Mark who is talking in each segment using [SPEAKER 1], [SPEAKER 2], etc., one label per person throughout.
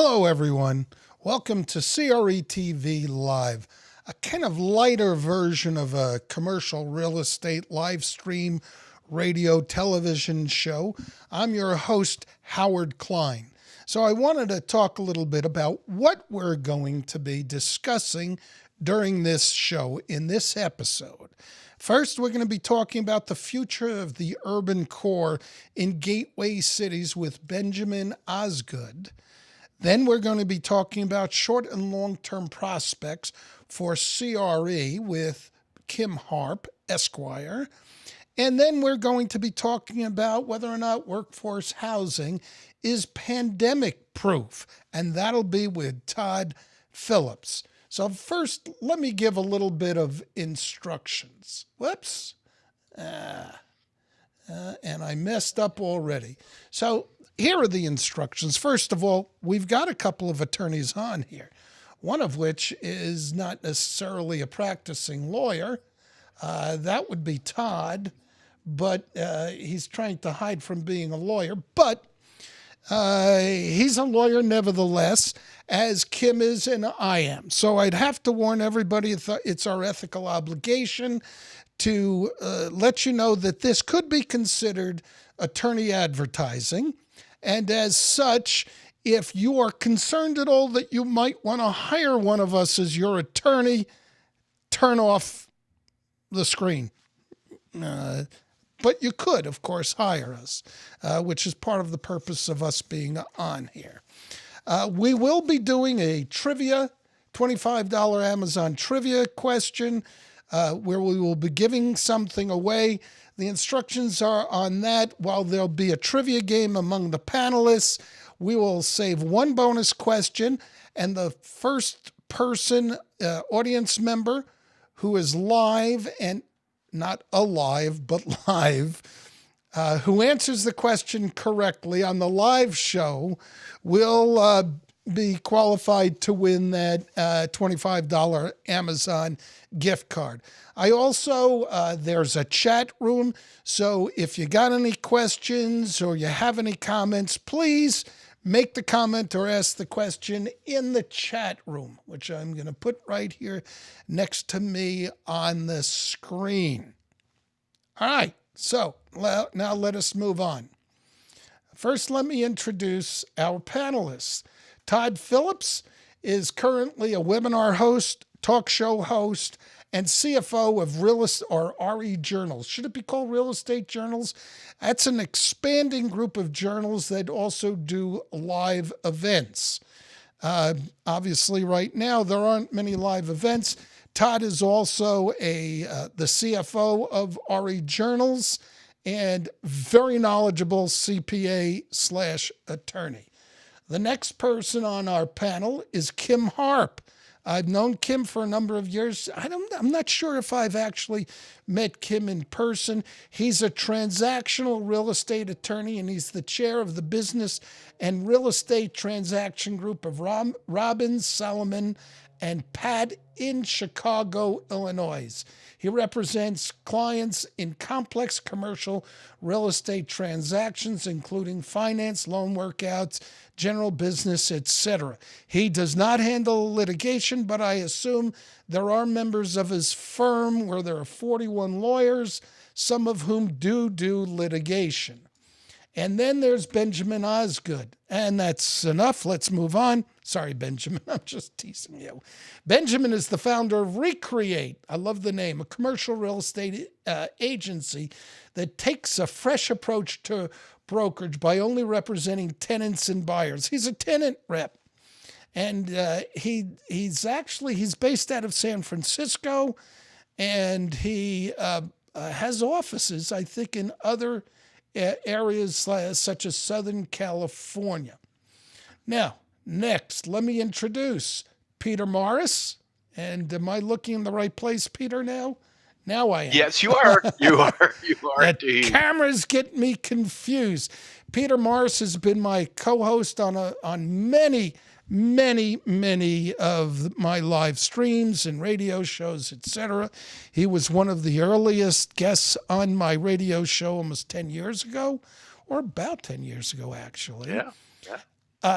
[SPEAKER 1] Hello, everyone. Welcome to CREtV Live, a kind of lighter version of a commercial real estate live stream radio television show. I'm your host, Howard Klein. So I wanted to talk a little bit about what we're going to be discussing during this show in this episode. First, we're going to be talking about the future of the urban core in gateway cities with Benjamin Osgood. Then we're going to be talking about short and long-term prospects for CRE with Kymn Harp, Esquire. And then we're going to be talking about whether or not workforce housing is pandemic-proof, and that'll be with Todd Phillips. So first, let me give a little bit of instructions. Whoops. And I messed up already. So here are the instructions. First of all, we've got a couple of attorneys on here, one of which is not necessarily a practicing lawyer. That would be Todd, but he's trying to hide from being a lawyer. But he's a lawyer nevertheless, as Kym is and I am. So I'd have to warn everybody it's our ethical obligation to let you know that this could be considered attorney advertising. And as such, if you are concerned at all that you might want to hire one of us as your attorney, turn off the screen. But you could, of course, hire us, which is part of the purpose of us being on here. We will be doing a trivia, $25 Amazon trivia question, where we will be giving something away. The instructions are on that. While there'll be a trivia game among the panelists, we will save one bonus question, and the first person, audience member who is live and not alive, but live, who answers the question correctly on the live show will be qualified to win that $25 Amazon gift card. I also, there's a chat room, so if you got any questions or you have any comments, please make the comment or ask the question in the chat room, which I'm going to put right here next to me on the screen. All right, so now let us move on. First, let me introduce our panelists. Todd Phillips is currently a webinar host, talk show host, and CFO of RE Journals. Should it be called Real Estate Journals? That's an expanding group of journals that also do live events. Obviously, right now, there aren't many live events. Todd is also the CFO of RE Journals and very knowledgeable CPA/attorney. The next person on our panel is Kymn Harp. I've known Kym for a number of years. I'm not sure if I've actually met Kym in person. He's a transactional real estate attorney, and he's the chair of the business and real estate transaction group of Robbins, Solomon, and Pat in Chicago, Illinois. He represents clients in complex commercial real estate transactions, including finance, loan workouts, general business, etc. He does not handle litigation, but I assume there are members of his firm where there are 41 lawyers, some of whom do litigation. And then there's Benjamin Osgood. And that's enough. Let's move on. Sorry, Benjamin. I'm just teasing you. Benjamin is the founder of CREate. I love the name. A commercial real estate agency that takes a fresh approach to brokerage by only representing tenants and buyers. He's a tenant rep. And he's based out of San Francisco. And he has offices, I think, in other areas such as Southern California. Now, next, let me introduce Peter Morris. And am I looking in the right place, Peter, now? Now I am.
[SPEAKER 2] Yes, you are. You are
[SPEAKER 1] indeed. Cameras get me confused. Peter Morris has been my co-host on many of my live streams and radio shows, etc. He was one of the earliest guests on my radio show almost 10 years ago, or about 10 years ago, actually.
[SPEAKER 2] Yeah.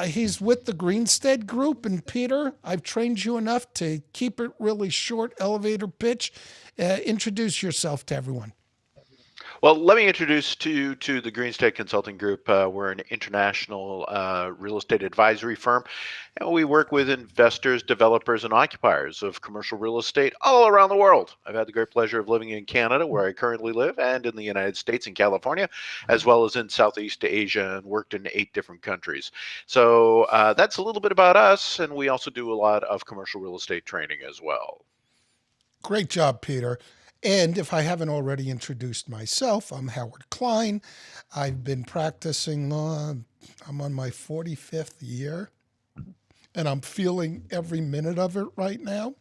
[SPEAKER 1] He's with the Greenstead Group. And Peter, I've trained you enough to keep it really short, elevator pitch. Introduce yourself to everyone.
[SPEAKER 2] Well, let me introduce to you to the Greenstead Consulting Group. We're an international real estate advisory firm, and we work with investors, developers, and occupiers of commercial real estate all around the world. I've had the great pleasure of living in Canada, where I currently live, and in the United States in California, as well as in Southeast Asia, and worked in 8 different countries. So that's a little bit about us, and we also do a lot of commercial real estate training as well.
[SPEAKER 1] Great job, Peter. And if I haven't already introduced myself, I'm Howard Klein. I've been practicing, I'm on my 45th year, and I'm feeling every minute of it right now.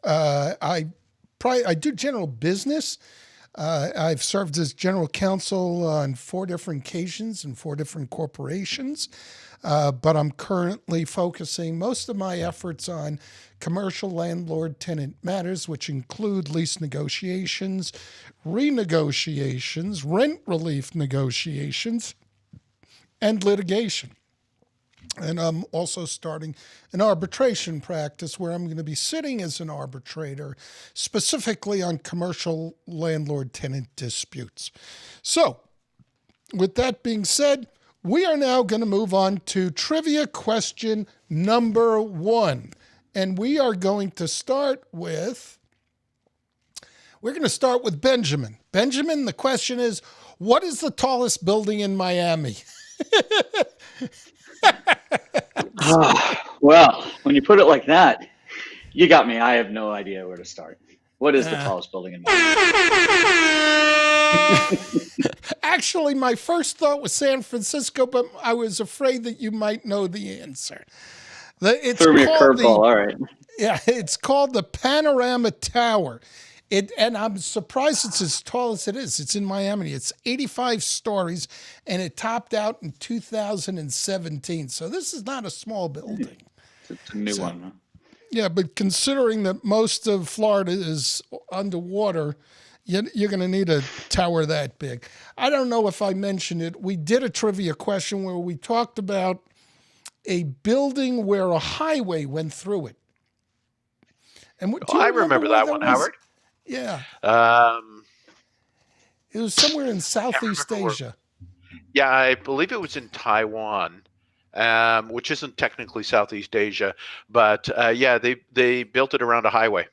[SPEAKER 1] I do general business. I've served as general counsel on 4 different occasions in 4 different corporations, but I'm currently focusing most of my efforts on commercial landlord-tenant matters, which include lease negotiations, renegotiations, rent relief negotiations, and litigation. And I'm also starting an arbitration practice where I'm going to be sitting as an arbitrator specifically on commercial landlord-tenant disputes. So, with that being said, we are now going to move on to trivia question number 1. And we are going to start with, Benjamin. Benjamin, the question is, what is the tallest building in Miami?
[SPEAKER 3] Well, when you put it like that, you got me. I have no idea where to start. What is the tallest building in Miami?
[SPEAKER 1] Actually, my first thought was San Francisco, but I was afraid that you might know the answer.
[SPEAKER 3] Threw me a curveball. All right.
[SPEAKER 1] Yeah, it's called the Panorama Tower. And I'm surprised it's as tall as it is. It's in Miami. It's 85 stories, and it topped out in 2017. So this is not a small building.
[SPEAKER 3] It's a new one. Huh?
[SPEAKER 1] Yeah, but considering that most of Florida is underwater, you're going to need a tower that big. I don't know if I mentioned it. We did a trivia question where we talked about a building where a highway went through it. And
[SPEAKER 2] I remember that one, Howard.
[SPEAKER 1] Yeah. It was somewhere in Southeast Asia.
[SPEAKER 2] Yeah, I believe it was in Taiwan, which isn't technically Southeast Asia, but yeah, they built it around a highway.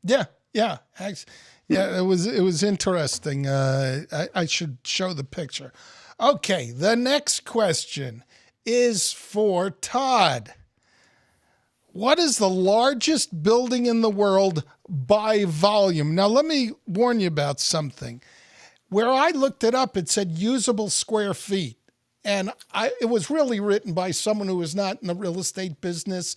[SPEAKER 1] Yeah. It was interesting. I should show the picture. Okay, the next question is for Todd. What is the largest building in the world by volume? Now, let me warn you about something. Where I looked it up, it said usable square feet. And it was really written by someone who was not in the real estate business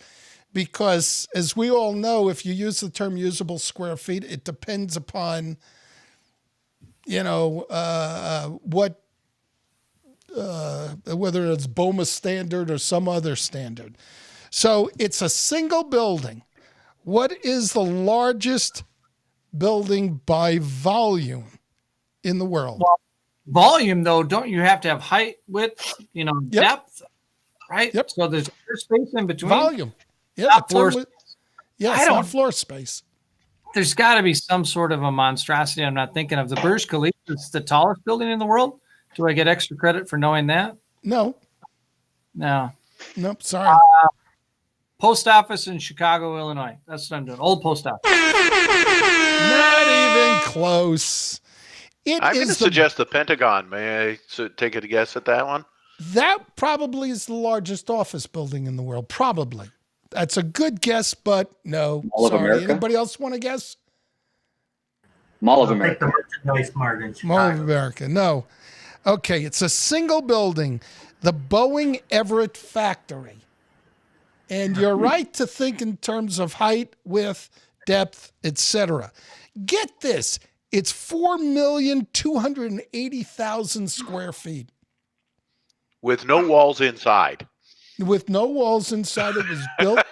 [SPEAKER 1] because, as we all know, if you use the term usable square feet, it depends upon, whether it's BOMA standard or some other standard. So it's a single building. What is the largest building by volume in the world?
[SPEAKER 4] Well, volume, though, don't you have to have height, width, depth, right?
[SPEAKER 1] Yep.
[SPEAKER 4] So there's space in between.
[SPEAKER 1] Volume. Yeah,
[SPEAKER 4] not floor
[SPEAKER 1] not floor space.
[SPEAKER 4] There's got to be some sort of a monstrosity I'm not thinking of. The Burj Khalifa is the tallest building in the world. Do I get extra credit for knowing that?
[SPEAKER 1] No. Nope, sorry.
[SPEAKER 4] Post office in Chicago, Illinois. That's what I'm doing. Old post office.
[SPEAKER 1] Not even close.
[SPEAKER 2] I'm going to suggest the Pentagon. May I take a guess at that one?
[SPEAKER 1] That probably is the largest office building in the world. Probably. That's a good guess, but no.
[SPEAKER 3] Mall of America?
[SPEAKER 1] Anybody else want to guess?
[SPEAKER 3] Mall of America.
[SPEAKER 5] The Merchandise Mart in Chicago.
[SPEAKER 1] Mall of America. No. Okay, it's a single building, the Boeing Everett factory. And you're right to think in terms of height, width, depth, etc. Get this, it's 4,280,000 square feet.
[SPEAKER 2] With no walls inside.
[SPEAKER 1] With no walls inside. It was built.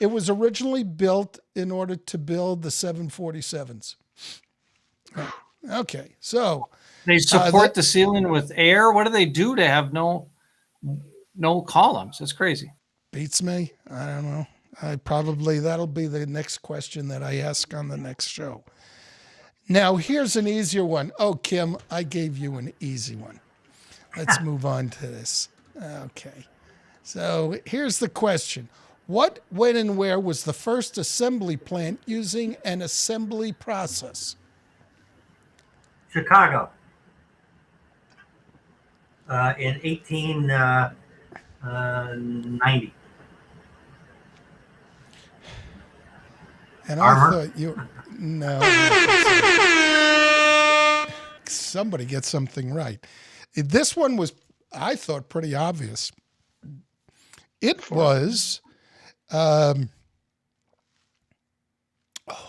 [SPEAKER 1] It was originally built in order to build the 747s. Okay, so
[SPEAKER 4] they support the ceiling with air. What do they do to have no no columns. It's crazy.
[SPEAKER 1] Beats me. I don't know. That'll be the next question that I ask on the next show. Now, here's an easier one. Oh, Kim, I gave you an easy one. Let's move on to this. Okay. So here's the question. What, when, and where was the first assembly plant using an assembly process?
[SPEAKER 5] Chicago. In 1890.
[SPEAKER 1] And
[SPEAKER 5] Armor?
[SPEAKER 1] I thought you, no. Somebody gets something right. This one was, I thought, pretty obvious. It was, oh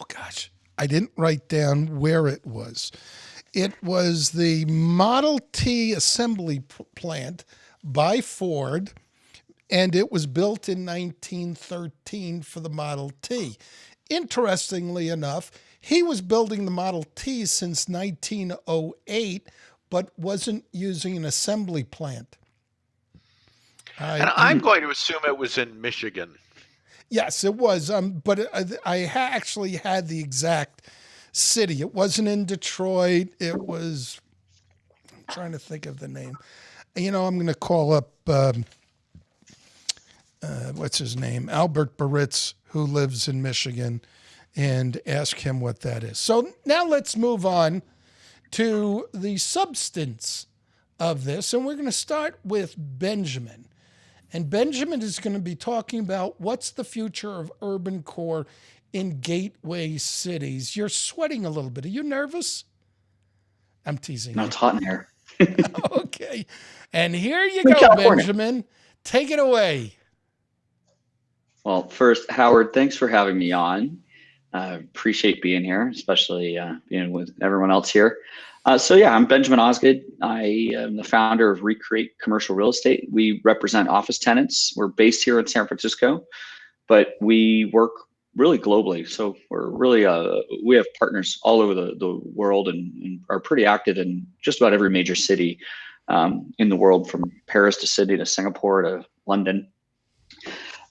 [SPEAKER 1] gosh, I didn't write down where it was. It was the Model T assembly plant by Ford, and it was built in 1913 for the Model T. Interestingly enough, he was building the Model T since 1908, but wasn't using an assembly plant.
[SPEAKER 2] And I'm going to assume it was in Michigan.
[SPEAKER 1] Yes, it was. But I actually had the exact city. It wasn't in Detroit. It was, I'm trying to think of the name. I'm going to call up, what's his name? Albert Baritz, who lives in Michigan, and ask him what that is. So now let's move on to the substance of this. And we're going to start with Benjamin. And Benjamin is going to be talking about what's the future of urban core in gateway cities. You're sweating a little bit. Are you nervous? I'm teasing.
[SPEAKER 3] No, it's hot in here.
[SPEAKER 1] Okay. And here you
[SPEAKER 3] In
[SPEAKER 1] go,
[SPEAKER 3] California.
[SPEAKER 1] Benjamin. Take it away.
[SPEAKER 3] Well, first, Howard, thanks for having me on. Appreciate being here, especially being with everyone else here. I'm Benjamin Osgood. I am the founder of CREtV Commercial Real Estate. We represent office tenants. We're based here in San Francisco, but we work really globally. So we're really, we have partners all over the world and are pretty active in just about every major city in the world, from Paris to Sydney to Singapore to London.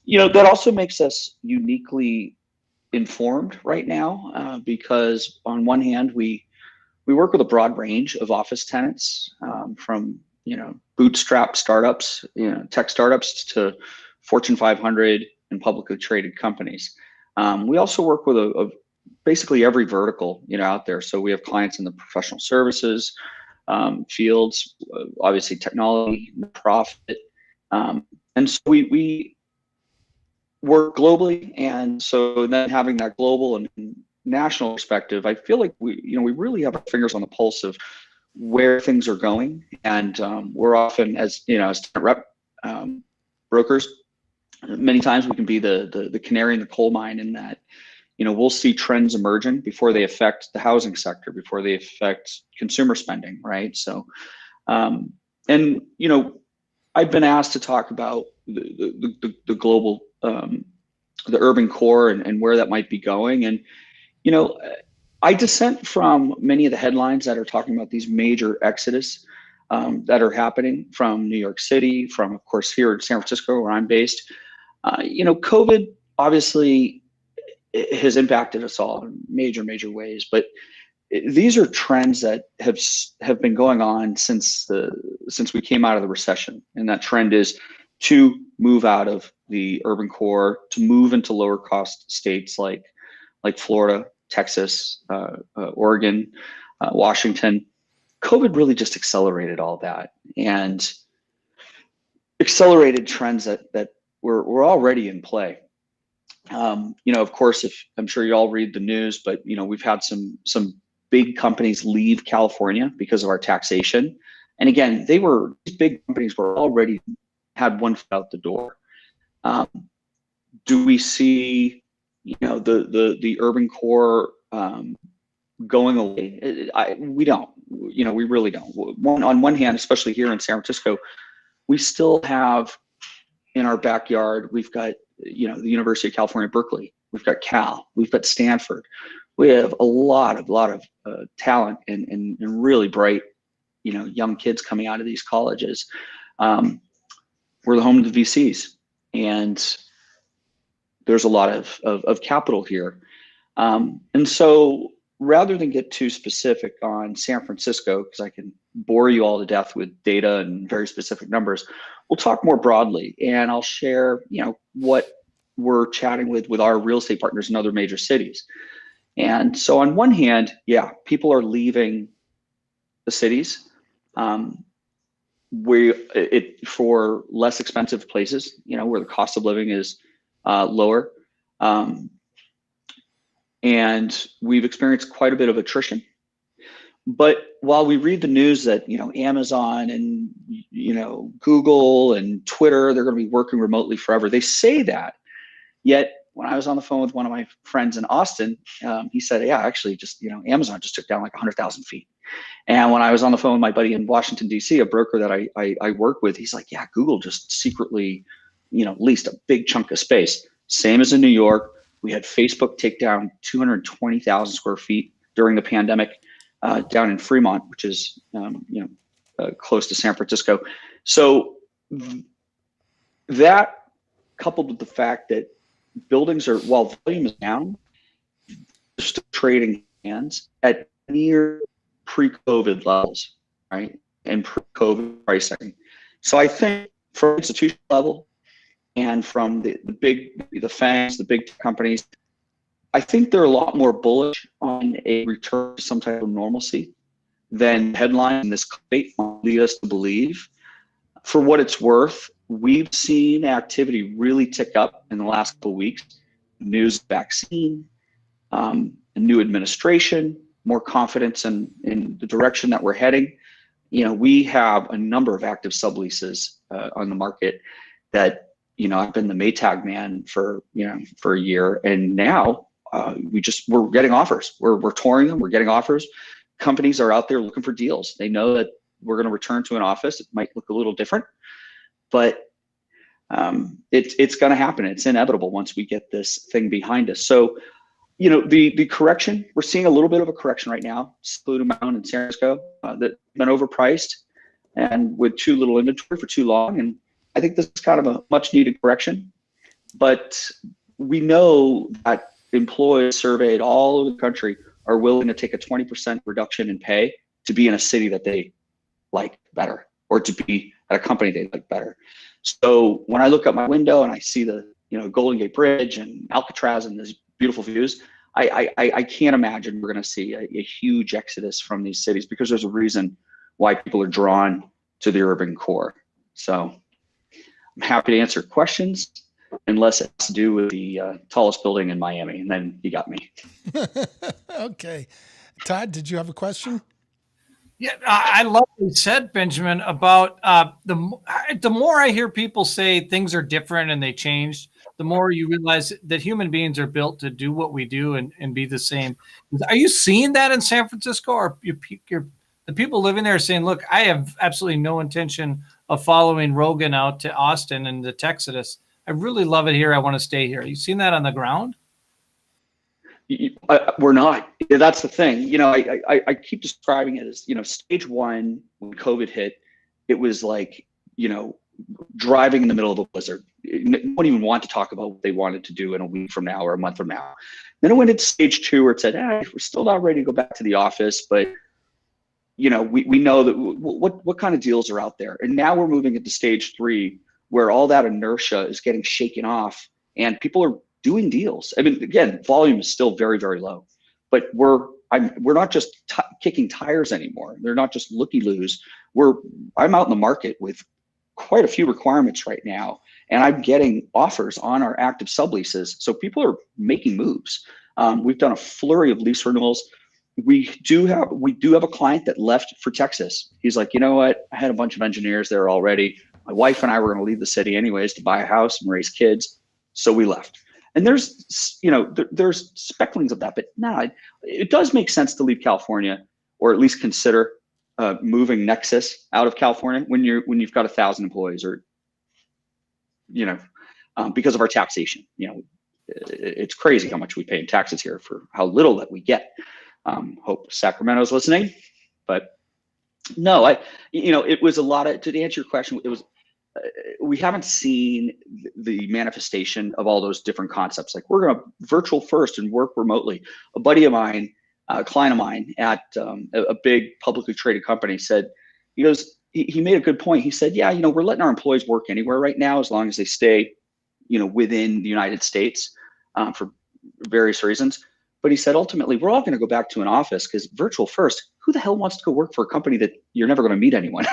[SPEAKER 3] That also makes us uniquely informed right now because on one hand, we work with a broad range of office tenants, from bootstrap startups, tech startups, to Fortune 500 and publicly traded companies. We also work with basically every vertical out there. So we have clients in the professional services fields, obviously technology, profit, and so we work globally. And so then having that global and national perspective, I feel like we really have our fingers on the pulse of where things are going, and we're often, as tenant rep brokers, many times we can be the canary in the coal mine, in that we'll see trends emerging before they affect the housing sector, before they affect consumer spending, right? So, and I've been asked to talk about the global, the urban core and where that might be going, and I dissent from many of the headlines that are talking about these major exodus that are happening from New York City, from, of course, here in San Francisco, where I'm based. COVID obviously has impacted us all in major ways, but these are trends that have been going on since we came out of the recession, and that trend is to move out of the urban core, to move into lower cost states like Florida, Texas, Oregon, Washington. COVID really just accelerated all that, and accelerated trends that were already in play. Of course, I'm sure you all read the news, but we've had some big companies leave California because of our taxation. And again, these big companies were already had one foot out the door. Do we see the urban core going away? We don't. We really don't. On one hand, especially here in San Francisco, we still have in our backyard, we've got the University of California, Berkeley. We've got Cal. We've got Stanford. We have a lot of talent and really bright young kids coming out of these colleges. we're the home of the VCs, and there's a lot of capital here. And so rather than get too specific on San Francisco, because I can bore you all to death with data and very specific numbers, we'll talk more broadly, and I'll share, what we're chatting with our real estate partners in other major cities. And so on one hand, yeah, people are leaving the cities for less expensive places, where the cost of living is lower. And we've experienced quite a bit of attrition. But while we read the news that, Amazon and, Google and Twitter, they're going to be working remotely forever, they say that. Yet when I was on the phone with one of my friends in Austin, he said, yeah, actually just, Amazon just took down like 100,000 feet. And when I was on the phone with my buddy in Washington, D.C., a broker that I work with, he's like, yeah, Google just secretly, leased a big chunk of space. Same as in New York. We had Facebook take down 220,000 square feet during the pandemic down in Fremont, which is, close to San Francisco. So that coupled with the fact that buildings are, while volume is down, they're still trading hands at near pre-COVID levels, right? And pre-COVID pricing. So I think from institutional level and from the FANGs, the big companies, I think they're a lot more bullish on a return to some type of normalcy than headlines in this debate lead us to believe. For what it's worth, we've seen activity really tick up in the last couple of weeks. News, vaccine, a new administration, more confidence in the direction that we're heading. We have a number of active subleases on the market that, I've been the Maytag man for a year, and now we're getting offers. We're touring them. We're getting offers. Companies are out there looking for deals. They know that we're going to return to an office. It might look a little different, but it's going to happen. It's inevitable once we get this thing behind us. So, the correction, we're seeing a little bit of a correction right now. Blue Mountain and San Francisco that's been overpriced and with too little inventory for too long. And I think this is kind of a much needed correction. But we know that employees surveyed all over the country are willing to take a 20% reduction in pay to be in a city that they like better, or to be at a company they like better. So when I look out my window and I see the Golden Gate Bridge and Alcatraz and these beautiful views, I can't imagine we're going to see a huge exodus from these cities, because there's a reason why people are drawn to the urban core. So I'm happy to answer questions, unless it has to do with the tallest building in Miami, and then you got me.
[SPEAKER 1] Okay. Todd, did you have a question?
[SPEAKER 4] Yeah, I love what you said, Benjamin, about the more I hear people say things are different and they changed, the more you realize that human beings are built to do what we do and be the same. Are you seeing that in San Francisco? Or the people living there are saying, look, I have absolutely no intention of following Rogan out to Austin and the Texas. I really love it here. I want to stay here. You seen that on the ground?
[SPEAKER 3] We're not. That's the thing. I keep describing it as, stage one, when COVID hit, it was like, driving in the middle of a blizzard. No one even wanted to talk about what they wanted to do in a week from now or a month from now. Then it went into stage two, where it said, we're still not ready to go back to the office, but we know that what kind of deals are out there. And now we're moving into stage three, where all that inertia is getting shaken off and people are doing deals. I mean, again, volume is still very, very low, but we're not just kicking tires anymore. They're not just looky-loos. I'm out in the market with quite a few requirements right now, and I'm getting offers on our active subleases. So people are making moves. We've done a flurry of lease renewals. We do have a client that left for Texas. He's like, you know what? I had a bunch of engineers there already. My wife and I were going to leave the city anyways to buy a house and raise kids, so we left. And there's specklings of that, but no, it does make sense to leave California, or at least consider moving Nexus out of California when you've got 1,000 employees, or because of our taxation. It's crazy how much we pay in taxes here for how little that we get. Hope Sacramento's listening, but no, it was a lot of, to answer your question, it was we haven't seen the manifestation of all those different concepts. Like, we're going to virtual first and work remotely. A buddy of mine, a client of mine at a big publicly traded company said, he made a good point. He said, yeah, we're letting our employees work anywhere right now, as long as they stay, within the United States for various reasons. But he said, ultimately, we're all going to go back to an office, because virtual first, who the hell wants to go work for a company that you're never going to meet anyone?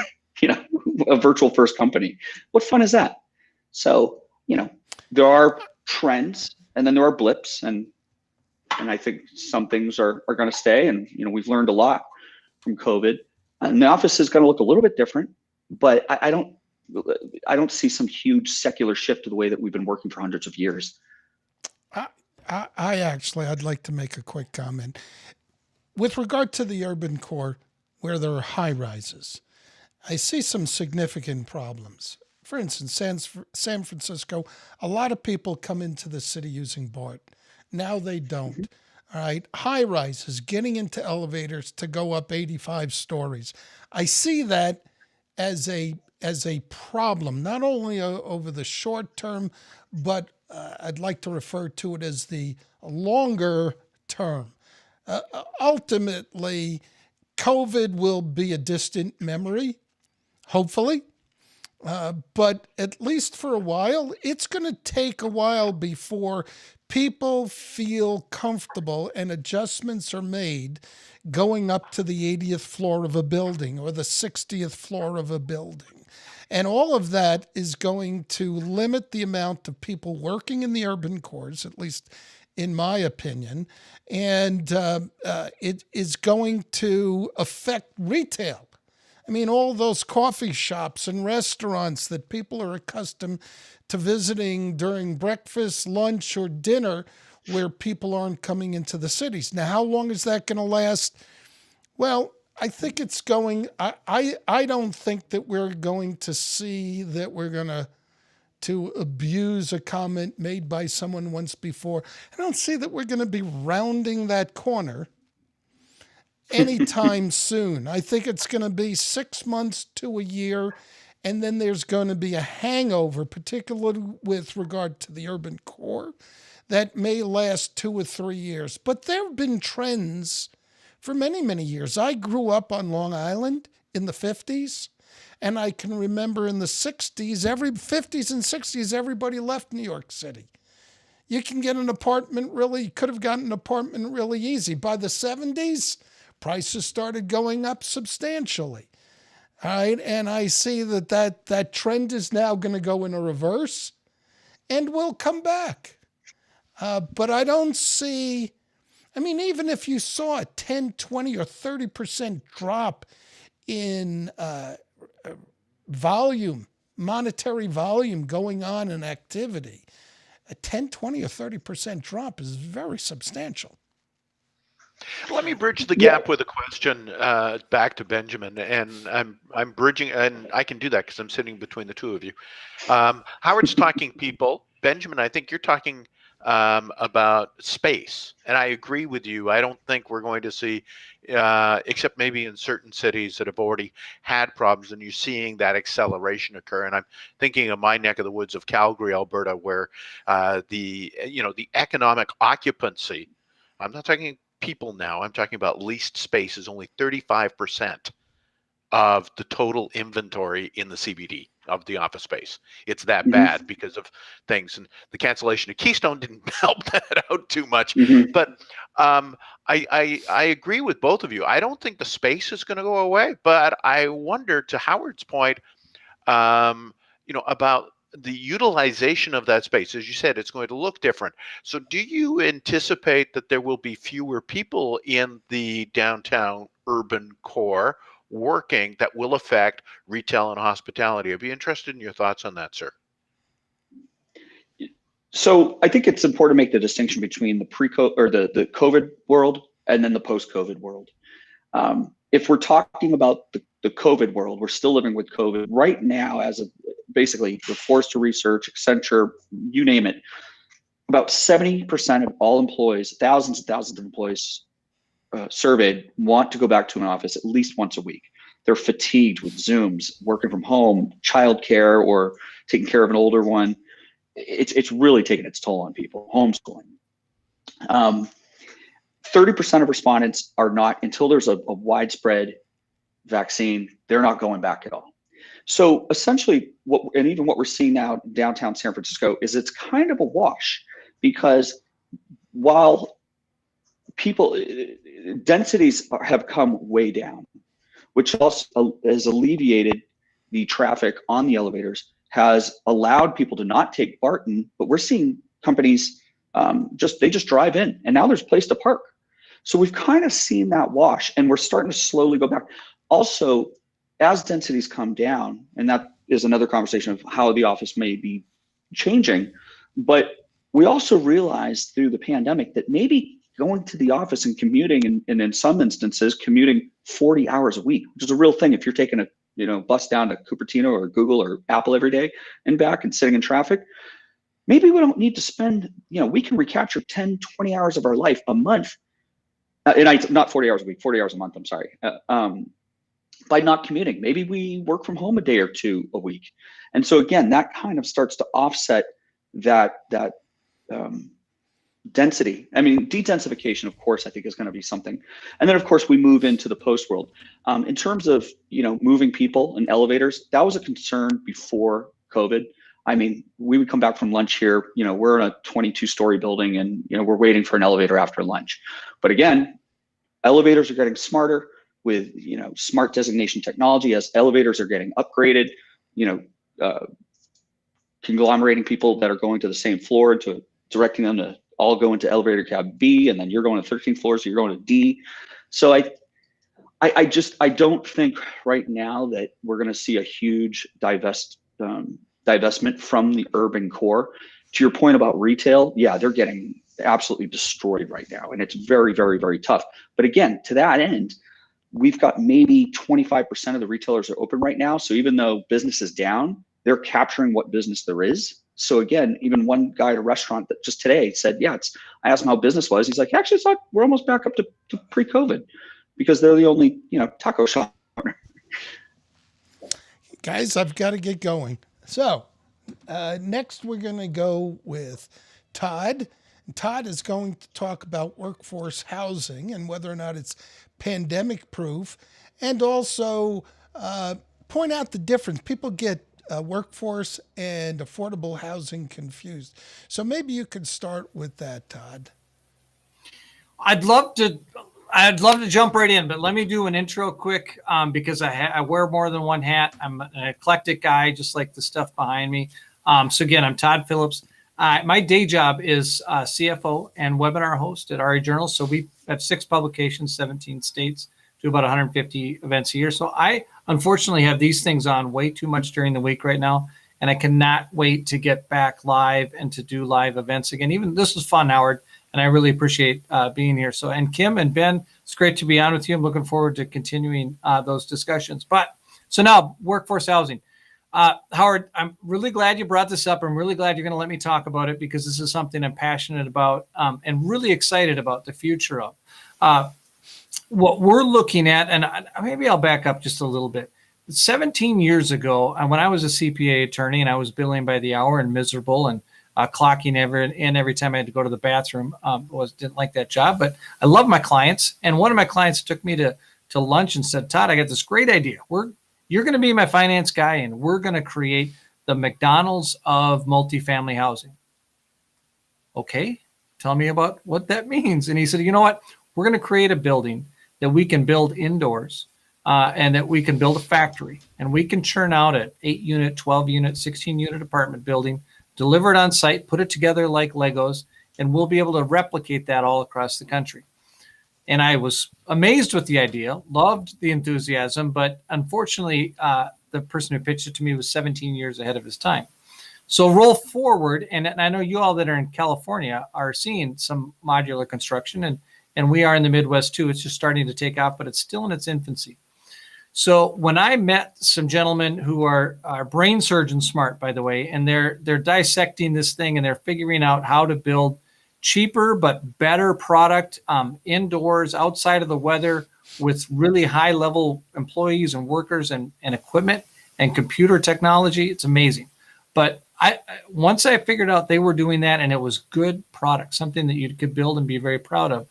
[SPEAKER 3] A virtual first company. What fun is that? So, there are trends, and then there are blips, and I think some things are going to stay. And, we've learned a lot from COVID. And the office is going to look a little bit different, but I don't see some huge secular shift to the way that we've been working for hundreds of years.
[SPEAKER 1] I'd like to make a quick comment. With regard to the urban core, where there are high rises, I see some significant problems. For instance, San Francisco, a lot of people come into the city using BART. Now they don't. All right. High rises, getting into elevators to go up 85 stories. I see that as a problem, not only over the short term, but I'd like to refer to it as the longer term. Ultimately, COVID will be a distant memory, hopefully. But at least for a while, it's going to take a while before people feel comfortable and adjustments are made going up to the 80th floor of a building or the 60th floor of a building. And all of that is going to limit the amount of people working in the urban cores, at least in my opinion. And it is going to affect retail. I mean, all those coffee shops and restaurants that people are accustomed to visiting during breakfast, lunch, or dinner, where people aren't coming into the cities. Now, how long is that going to last? Well, I think it's going, I don't think that we're going to see that we're going to abuse a comment made by someone once before. I don't see that we're going to be rounding that corner anytime soon. I think it's going to be 6 months to a year, and then there's going to be a hangover, particularly with regard to the urban core, that may last 2 or 3 years. But there have been trends for many, many years. I grew up on Long Island in the 50s, and I can remember in the 60s, 50s and 60s, everybody left New York City. You can get an apartment could have gotten an apartment really easy. By the 70s, prices started going up substantially. All right. And I see that trend is now going to go in a reverse and will come back. But I don't see, even if you saw a 10, 20, or 30% drop in volume, monetary volume going on in activity, a 10, 20, or 30% drop is very substantial.
[SPEAKER 2] Let me bridge the gap with a question back to Benjamin, and I'm bridging, and I can do that because I'm sitting between the two of you. Howard's talking people. Benjamin, I think you're talking about space, and I agree with you. I don't think we're going to see, except maybe in certain cities that have already had problems, and you're seeing that acceleration occur. And I'm thinking of my neck of the woods of Calgary, Alberta, where the economic occupancy. I'm not talking people now, I'm talking about leased space, is only 35% of the total inventory in the CBD of the office space. It's that bad because of things, and the cancellation of Keystone didn't help that out too much. But I agree with both of you. I don't think the space is going to go away, but I wonder, to Howard's point, about the utilization of that space. As you said, it's going to look different. So do you anticipate that there will be fewer people in the downtown urban core working that will affect retail and hospitality? I'd be interested in your thoughts on that, sir.
[SPEAKER 3] So I think it's important to make the distinction between the pre-COVID or the COVID world and then the post-COVID world. If we're talking about the COVID world, we're still living with COVID right now. Basically, we're forced to research, Accenture, you name it. About 70% of all employees, thousands and thousands of employees surveyed, want to go back to an office at least once a week. They're fatigued with Zooms, working from home, childcare, or taking care of an older one. It's really taking its toll on people. Homeschooling. 30% of respondents are not, until there's a widespread vaccine, they're not going back at all. So essentially, even what we're seeing now downtown San Francisco is it's kind of a wash, because while densities have come way down, which also has alleviated the traffic on the elevators, has allowed people to not take Barton, but we're seeing companies just drive in, and now there's a place to park. So we've kind of seen that wash, and we're starting to slowly go back. Also, as densities come down, and that is another conversation of how the office may be changing, but we also realized through the pandemic that maybe going to the office and commuting, and in some instances commuting 40 hours a week, which is a real thing. If you're taking a bus down to Cupertino or Google or Apple every day and back and sitting in traffic, maybe we don't need to spend, we can recapture 10, 20 hours of our life a month. Not 40 hours a week, 40 hours a month, I'm sorry. By not commuting. Maybe we work from home a day or two a week. And so again, that kind of starts to offset that density. I mean, dedensification, of course, I think is going to be something. And then of course we move into the post world. In terms of, moving people in elevators, that was a concern before COVID. I mean, we would come back from lunch here, we're in a 22-story building, and, we're waiting for an elevator after lunch. But again, elevators are getting smarter with, smart designation technology. As elevators are getting upgraded, conglomerating people that are going to the same floor to directing them to all go into elevator cab B, and then you're going to 13 floors, so you're going to D. So I don't think right now that we're going to see a huge divestment from the urban core. To your point about retail, yeah, they're getting absolutely destroyed right now, and it's very, very, very tough. But again, to that end, we've got maybe 25% of the retailers are open right now. So even though business is down, they're capturing what business there is. So again, even one guy at a restaurant that just today said, I asked him how business was. He's like, actually, we're almost back up to pre-COVID, because they're the only, taco shop.
[SPEAKER 1] Guys, I've got to get going. So next we're going to go with Todd. Todd is going to talk about workforce housing and whether or not it's pandemic proof, and also point out the difference. People get workforce and affordable housing confused. So maybe you could start with that, Todd.
[SPEAKER 4] I'd love to jump right in, but let me do an intro quick, because I wear more than one hat. I'm an eclectic guy, just like the stuff behind me. So again, I'm Todd Phillips. My day job is CFO and webinar host at RE Journal. So we have 6 publications, 17 states, do about 150 events a year. So I unfortunately have these things on way too much during the week right now, and I cannot wait to get back live and to do live events again. Even this was fun, Howard, and I really appreciate being here. So, and Kim and Ben, it's great to be on with you. I'm looking forward to continuing those discussions. So now, workforce housing. Howard, I'm really glad you brought this up. I'm really glad you're going to let me talk about it, because this is something I'm passionate about and really excited about the future of. What we're looking at, and maybe I'll back up just a little bit. 17 years ago, when I was a CPA attorney and I was billing by the hour and miserable and clocking every time I had to go to the bathroom, didn't like that job, but I love my clients. And one of my clients took me to lunch and said, Todd, I got this great idea. You're going to be my finance guy, and we're going to create the McDonald's of multifamily housing. Okay, tell me about what that means. And he said, you know what? We're going to create a building that we can build indoors, and that we can build a factory, and we can churn out an 8-unit, 12-unit, 16-unit apartment building, deliver it on site, put it together like Legos, and we'll be able to replicate that all across the country. And I was amazed with the idea, loved the enthusiasm, but unfortunately, the person who pitched it to me was 17 years ahead of his time. So roll forward, and I know you all that are in California are seeing some modular construction, and we are in the Midwest too. It's just starting to take off, but it's still in its infancy. So when I met some gentlemen who are brain surgeon smart, by the way, and they're dissecting this thing, and they're figuring out how to build cheaper but better product indoors, outside of the weather, with really high level employees and workers and equipment and computer technology. It's amazing. But once I figured out they were doing that and it was good product, something that you could build and be very proud of.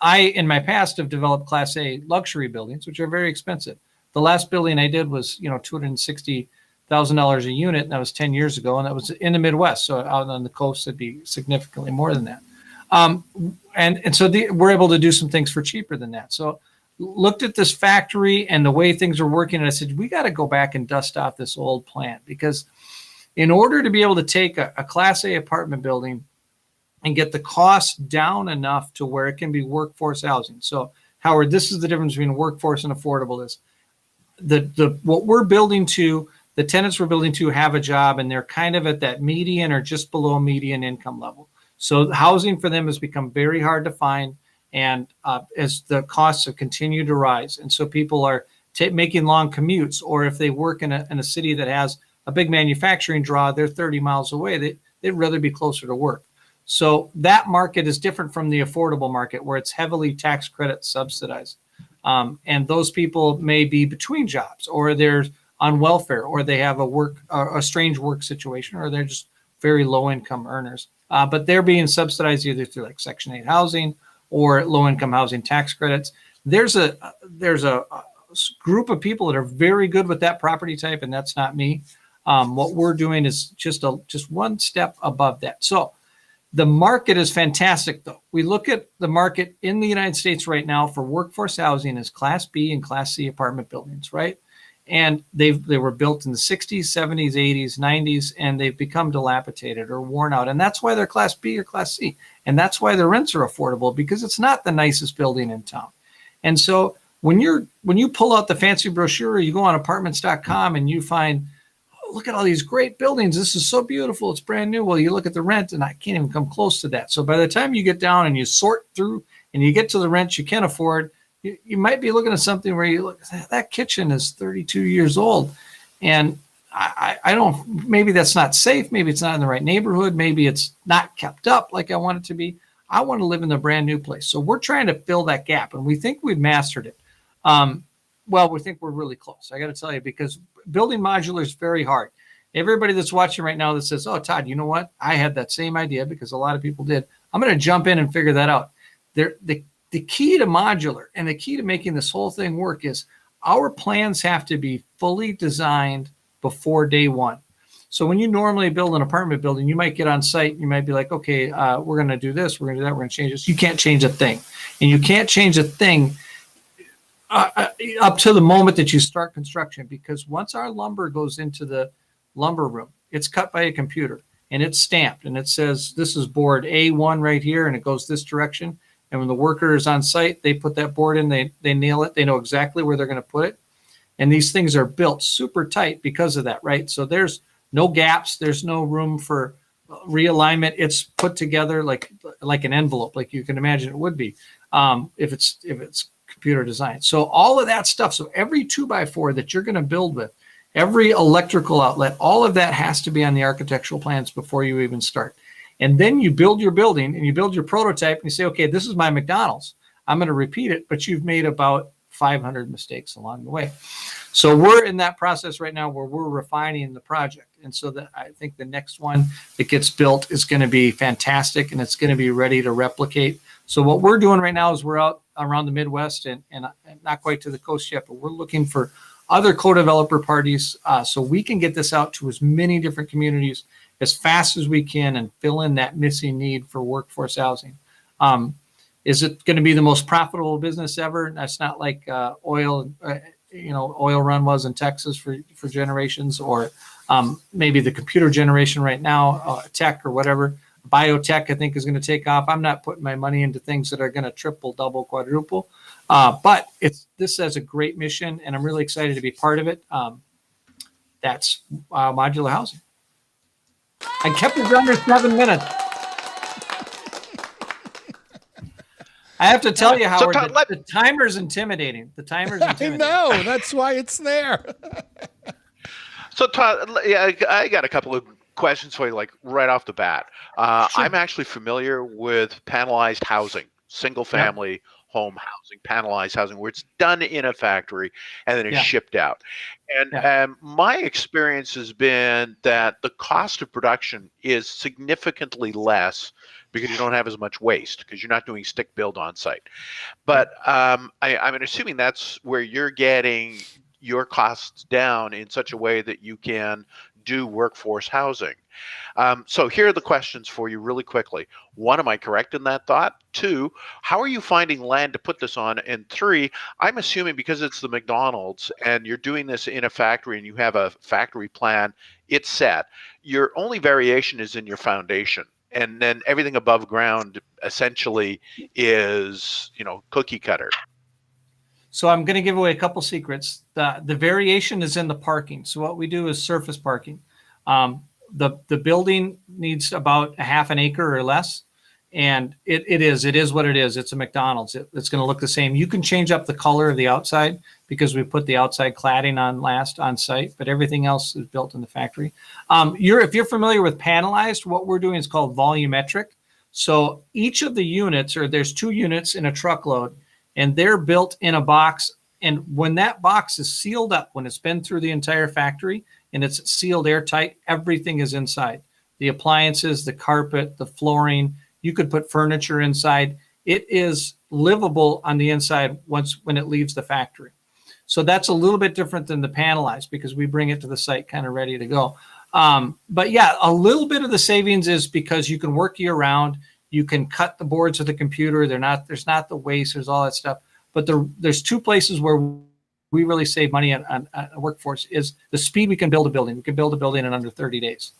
[SPEAKER 4] I, in my past, have developed Class A luxury buildings, which are very expensive. The last building I did was, $260,000 a unit, and that was 10 years ago, and that was in the Midwest. So out on the coast, it'd be significantly more than that. And so we're able to do some things for cheaper than that. So looked at this factory and the way things are working, and I said, we got to go back and dust off this old plant, because in order to be able to take a Class A apartment building and get the cost down enough to where it can be workforce housing. So Howard, this is the difference between workforce and affordable. Is what we're building to, the tenants we're building to have a job, and they're kind of at that median or just below median income level. So housing for them has become very hard to find, and as the costs have continued to rise. And so people are making long commutes, or if they work in a city that has a big manufacturing draw, they're 30 miles away. They'd rather be closer to work. So that market is different from the affordable market, where it's heavily tax credit subsidized. And those people may be between jobs, or they're on welfare, or they have a strange work situation, or they're just very low income earners. But they're being subsidized either through like Section 8 housing or low income housing tax credits. There's a group of people that are very good with that property type, and that's not me. What we're doing is just one step above that. So the market is fantastic, though. We look at the market in the United States right now for workforce housing as Class B and Class C apartment buildings, right? And they were built in the 60s, 70s, 80s, 90s, and they've become dilapidated or worn out. And that's why they're Class B or Class C. And that's why the rents are affordable, because it's not the nicest building in town. And so when you pull out the fancy brochure, you go on apartments.com and you find, look at all these great buildings. This is so beautiful. It's brand new. Well, you look at the rent and I can't even come close to that. So by the time you get down and you sort through and you get to the rent you can afford, you might be looking at something where you look, that kitchen is 32 years old. And I don't, maybe that's not safe. Maybe it's not in the right neighborhood. Maybe it's not kept up like I want it to be. I want to live in the brand new place. So we're trying to fill that gap, and we think we've mastered it. Well, we think we're really close. I got to tell you, because building modular is very hard. Everybody that's watching right now that says, oh, Todd, you know what? I had that same idea, because a lot of people did. I'm going to jump in and figure that out. The key to modular and the key to making this whole thing work is our plans have to be fully designed before day one. So when you normally build an apartment building, you might get on site. You might be like, okay, we're going to do this. We're going to do that. We're going to change this. You can't change a thing. And you can't change a thing up to the moment that you start construction, because once our lumber goes into the lumber room, it's cut by a computer and it's stamped and it says, this is board A1 right here, and it goes this direction. And when the worker is on site, they put that board in, they nail it. They know exactly where they're going to put it. And these things are built super tight because of that, right? So there's no gaps. There's no room for realignment. It's put together like an envelope, like you can imagine it would be if it's computer design. So all of that stuff. So every 2x4 that you're going to build with, every electrical outlet, all of that has to be on the architectural plans before you even start. And then you build your building and you build your prototype and you say, okay, this is my McDonald's. I'm going to repeat it, but you've made about 500 mistakes along the way. So we're in that process right now where we're refining the project. And so that I think the next one that gets built is going to be fantastic, and it's going to be ready to replicate. So what we're doing right now is we're out around the Midwest and not quite to the coast yet, but we're looking for other co-developer parties so we can get this out to as many different communities as fast as we can and fill in that missing need for workforce housing. Is it going to be the most profitable business ever? That's not like oil run was in Texas for generations, or maybe the computer generation right now, tech or whatever. Biotech, I think, is going to take off. I'm not putting my money into things that are going to triple, double, quadruple. But this has a great mission, and I'm really excited to be part of it. That's modular housing. I kept it under 7 minutes. I have to tell you, Howard, the timer's intimidating. The timer's intimidating.
[SPEAKER 1] I know. That's why it's there.
[SPEAKER 2] So, Todd, I got a couple of questions for you, like right off the bat. Sure. I'm actually familiar with panelized housing, single family home housing, panelized housing, where it's done in a factory and then it's
[SPEAKER 4] Yeah.
[SPEAKER 2] shipped out. And
[SPEAKER 4] Yeah.
[SPEAKER 2] my experience has been that the cost of production is significantly less because you don't have as much waste because you're not doing stick build on site. But I'm assuming that's where you're getting your costs down in such a way that you can do workforce housing. So here are the questions for you really quickly. One, am I correct in that thought? Two, how are you finding land to put this on? And three, I'm assuming because it's the McDonald's and you're doing this in a factory and you have a factory plan, it's set. Your only variation is in your foundation. And then everything above ground essentially is, cookie cutter.
[SPEAKER 4] So I'm going to give away a couple secrets. The variation is in the parking. So what we do is surface parking. The building needs about a half an acre or less, and it is what it is. It's a McDonald's. It's going to look the same. You can change up the color of the outside because we put the outside cladding on last on site, but everything else is built in the factory. If you're familiar with panelized, what we're doing is called volumetric. So each of the units, or there's 2 units in a truckload, and they're built in a box. And when that box is sealed up, when it's been through the entire factory and it's sealed airtight, everything is inside. The appliances, the carpet, the flooring, you could put furniture inside. It is livable on the inside when it leaves the factory. So that's a little bit different than the panelized because we bring it to the site kind of ready to go. But yeah, a little bit of the savings is because you can work year round. You can cut the boards with a computer. There's not the waste. There's all that stuff. But there's 2 places where we really save money on a workforce is the speed we can build a building. We can build a building in under 30 days.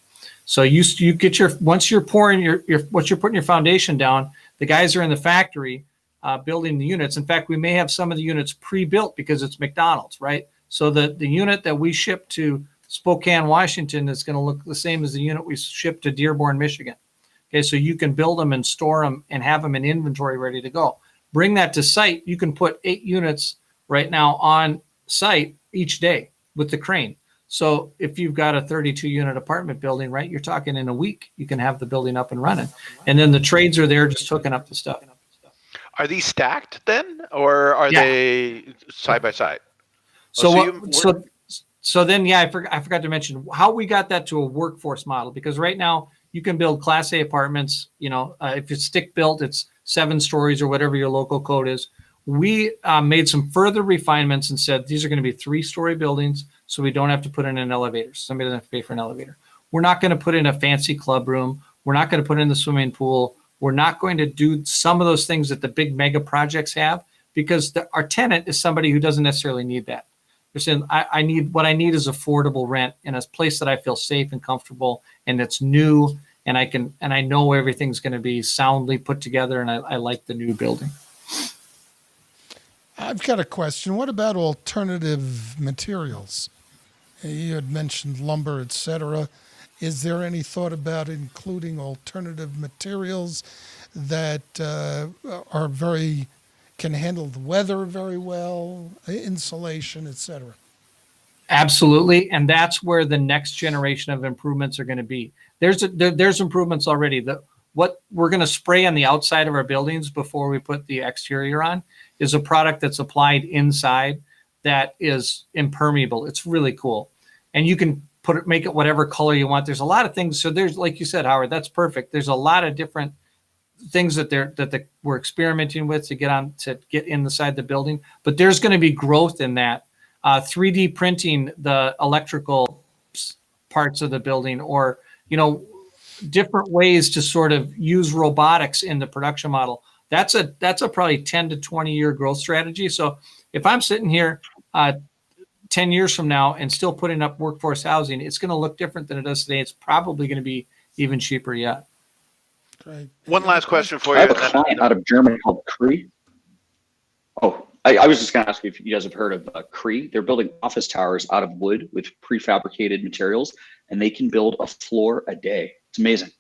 [SPEAKER 4] So you get once you're pouring once you're putting your foundation down, the guys are in the factory building the units. In fact, we may have some of the units pre-built because it's McDonald's, right? So the unit that we ship to Spokane, Washington is going to look the same as the unit we ship to Dearborn, Michigan. Okay, so you can build them and store them and have them in inventory ready to go. Bring that to site. You can put 8 units right now on site each day with the crane. So if you've got a 32 unit apartment building, right, you're talking in a week, you can have the building up and running. And then the trades are there just hooking up the stuff.
[SPEAKER 2] Are these stacked then, or are they side by side?
[SPEAKER 4] So then, I forgot to mention how we got that to a workforce model, because right now you can build Class A apartments. If it's stick built, it's 7 stories or whatever your local code is. We made some further refinements and said these are going to be 3-story buildings, so we don't have to put in an elevator. Somebody doesn't have to pay for an elevator. We're not going to put in a fancy club room. We're not going to put in the swimming pool. We're not going to do some of those things that the big mega projects have, because our tenant is somebody who doesn't necessarily need that. They're saying, I need is affordable rent in a place that I feel safe and comfortable, and it's new, and I know everything's going to be soundly put together, and I like the new building.
[SPEAKER 1] I've got a question. What about alternative materials? You had mentioned lumber, etc. Is there any thought about including alternative materials that can handle the weather very well, insulation, etc.?
[SPEAKER 4] Absolutely, and that's where the next generation of improvements are going to be. There's improvements already. What we're going to spray on the outside of our buildings before we put the exterior on is a product that's applied inside that is impermeable. It's really cool, and you can make it whatever color you want. There's a lot of things. So there's, like you said, Howard, that's perfect. There's a lot of different things that we're experimenting with to get inside the building. But there's going to be growth in that. 3D printing the electrical parts of the building, or different ways to sort of use robotics in the production model. That's a probably 10 to 20 year growth strategy. So if I'm sitting here 10 years from now and still putting up workforce housing, it's going to look different than it does today. It's probably going to be even cheaper yet.
[SPEAKER 1] Great.
[SPEAKER 2] One last question for you.
[SPEAKER 3] I have a client out of Germany called CRE. Oh, I was just going to ask you if you guys have heard of CRE. They're building office towers out of wood with prefabricated materials, and they can build a floor a day. It's amazing.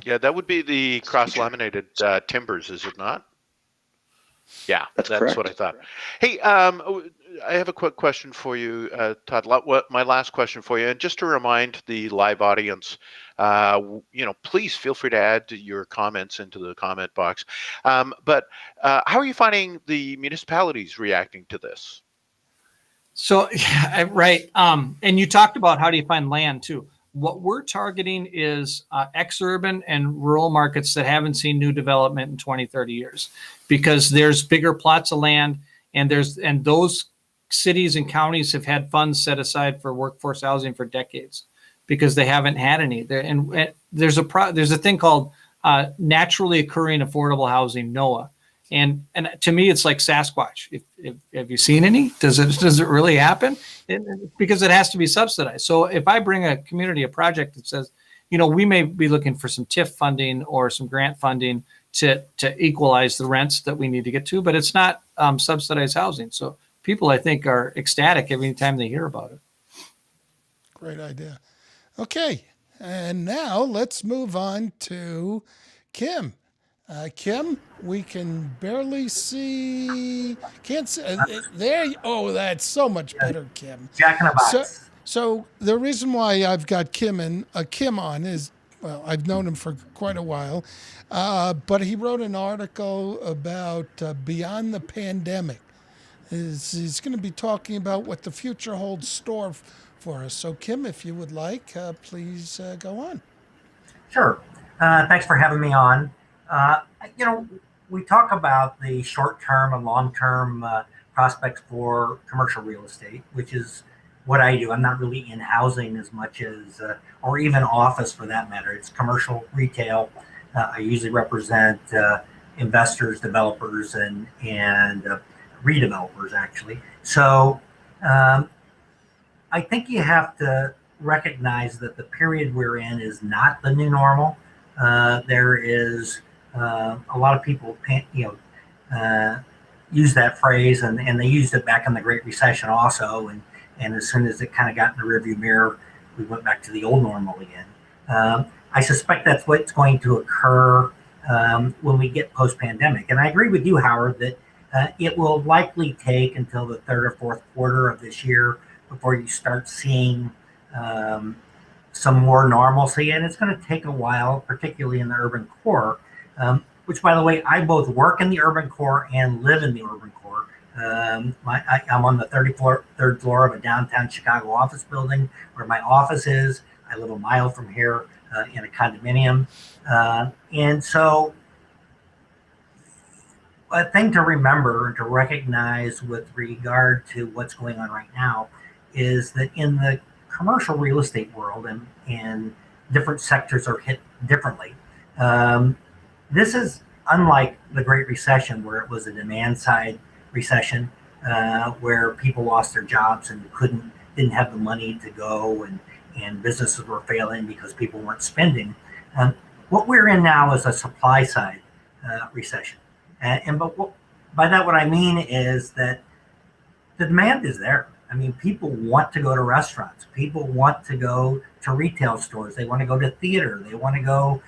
[SPEAKER 2] Yeah, that would be the cross-laminated timbers, is it not? Yeah, that's
[SPEAKER 3] correct.
[SPEAKER 2] what I thought. Hey, I have a quick question for you, Todd. My last question for you, and just to remind the live audience, please feel free to add your comments into the comment box. But how are you finding the municipalities reacting to this?
[SPEAKER 4] So, right. And you talked about how do you find land too. What we're targeting is ex-urban and rural markets that haven't seen new development in 20, 30 years, because there's bigger plots of land, and those cities and counties have had funds set aside for workforce housing for decades because they haven't had any there. And there's a thing called naturally occurring affordable housing, NOAA. And to me, it's like Sasquatch. Have you seen any? Does it really happen? Because it has to be subsidized. So if I bring a community a project that says, we may be looking for some TIF funding or some grant funding to equalize the rents that we need to get to, but it's not subsidized housing. So people, I think, are ecstatic every time they hear about it.
[SPEAKER 1] Great idea. Okay, and now let's move on to Kym. Kym, we can barely see. Can't see there. Oh, that's so much better, Kym.
[SPEAKER 5] Jack in a box.
[SPEAKER 1] So the reason why I've got Kym on is, well, I've known him for quite a while, but he wrote an article about beyond the pandemic. He's going to be talking about what the future holds store for us. So, Kym, if you would like, please go on.
[SPEAKER 5] Sure. Thanks for having me on. We talk about the short-term and long-term prospects for commercial real estate, which is what I do. I'm not really in housing as much as, or even office for that matter. It's commercial retail. I usually represent investors, developers, and redevelopers, actually. So I think you have to recognize that the period we're in is not the new normal. There is a lot of people, use that phrase, and they used it back in the Great Recession also. And as soon as it kind of got in the rearview mirror, we went back to the old normal again. I suspect that's what's going to occur when we get post-pandemic. And I agree with you, Howard, that it will likely take until the third or fourth quarter of this year before you start seeing some more normalcy. And it's going to take a while, particularly in the urban core, which, by the way, I both work in the urban core and live in the urban core. I'm on the 33rd floor of a downtown Chicago office building where my office is. I live a mile from here in a condominium. And so a thing to remember and to recognize with regard to what's going on right now is that in the commercial real estate world, and different sectors are hit differently. This is unlike the Great Recession, where it was a demand side recession, where people lost their jobs and didn't have the money to go, and businesses were failing because people weren't spending. What we're in now is a supply side recession. But by that, what I mean is that the demand is there. I mean, people want to go to restaurants. People want to go to retail stores. They want to go to theater. They want to go,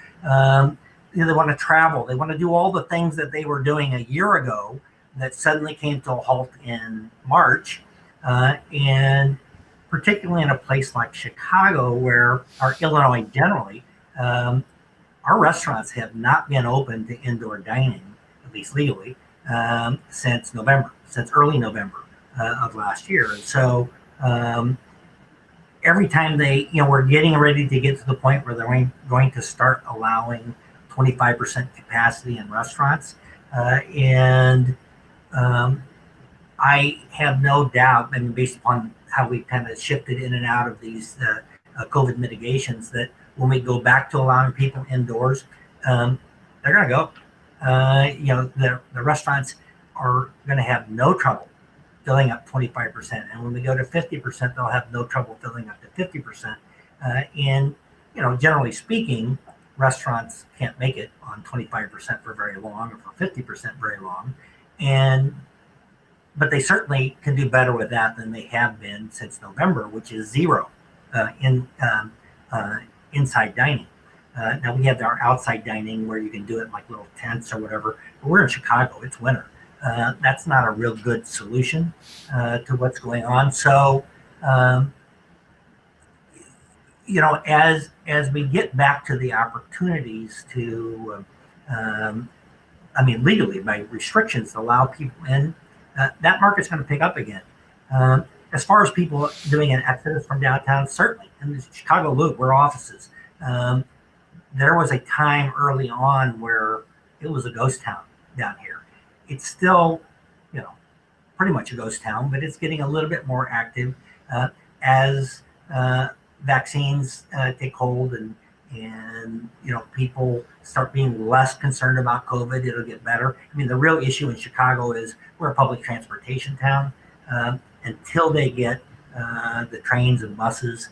[SPEAKER 5] they want to travel. They want to do all the things that they were doing a year ago that suddenly came to a halt in March. And particularly in a place like Chicago, or Illinois generally, our restaurants have not been open to indoor dining, at least legally, since early November of last year. And so every time we're getting ready to get to the point where they're going to start allowing 25% capacity in restaurants. And I have no doubt, I mean, based upon how we kind of shifted in and out of these COVID mitigations, that when we go back to allowing people indoors, they're going to go. The restaurants are going to have no trouble filling up 25%. And when we go to 50%, they'll have no trouble filling up to 50%. And, generally speaking, restaurants can't make it on 25% for very long, or for 50% very long. But they certainly can do better with that than they have been since November, which is zero inside dining. Now we have our outside dining where you can do it in like little tents or whatever, but we're in Chicago, it's winter. That's not a real good solution to what's going on. So, um, as we get back to the opportunities to, legally by restrictions to allow people in, that market's going to pick up again. As far as people doing an exodus from downtown, certainly in the Chicago Loop, where offices, there was a time early on where it was a ghost town down here. It's still, pretty much a ghost town, but it's getting a little bit more active as vaccines take hold and people start being less concerned about COVID. It'll get better. I mean, the real issue in Chicago is we're a public transportation town. Until they get the trains and buses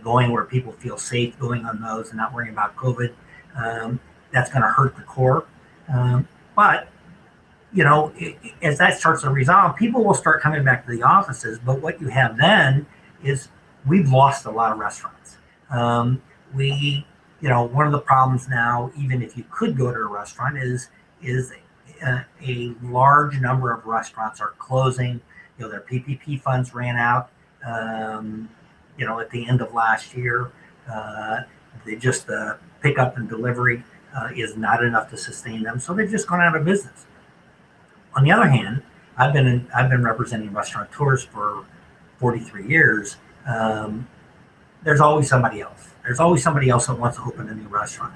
[SPEAKER 5] going where people feel safe going on those and not worrying about COVID, that's going to hurt the core. But as that starts to resolve, people will start coming back to the offices. But what you have then is we've lost a lot of restaurants. One of the problems now, even if you could go to a restaurant, is a large number of restaurants are closing. Their PPP funds ran out, at the end of last year. The pickup and delivery is not enough to sustain them, so they've just gone out of business. On the other hand, I've been representing restaurateurs for 43 years. There's always somebody else. There's always somebody else that wants to open a new restaurant.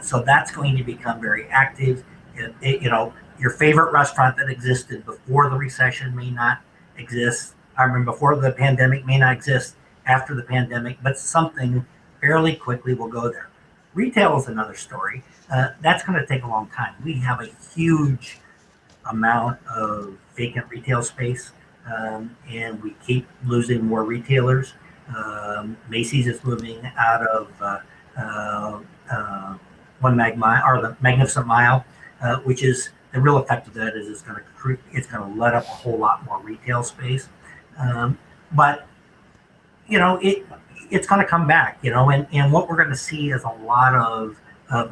[SPEAKER 5] So that's going to become very active. Your favorite restaurant that existed before the recession may not exist. Before the pandemic may not exist after the pandemic, but something fairly quickly will go there. Retail is another story. That's going to take a long time. We have a huge amount of vacant retail space, and we keep losing more retailers. Macy's is moving out of One Mag Mile, or the Magnificent Mile, which is the real effect of that is it's going to let up a whole lot more retail space. But it's going to come back, and what we're going to see is a lot of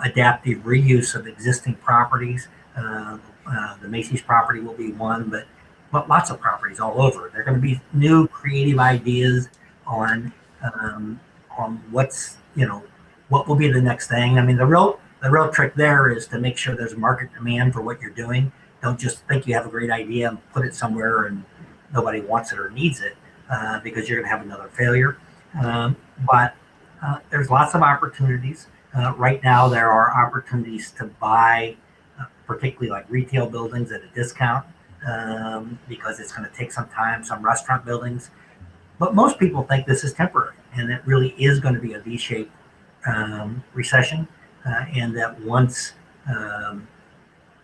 [SPEAKER 5] adaptive reuse of existing properties. The Macy's property will be one, but lots of properties all over. There are going to be new creative ideas on what's what will be the next thing. I mean, the real trick there is to make sure there's market demand for what you're doing. Don't just think you have a great idea and put it somewhere and nobody wants it or needs it, because you're going to have another failure. But there's lots of opportunities. Right now, there are opportunities to buy, particularly like retail buildings at a discount, because it's going to take some time, some restaurant buildings. But most people think this is temporary, and it really is going to be a V-shaped recession, and that once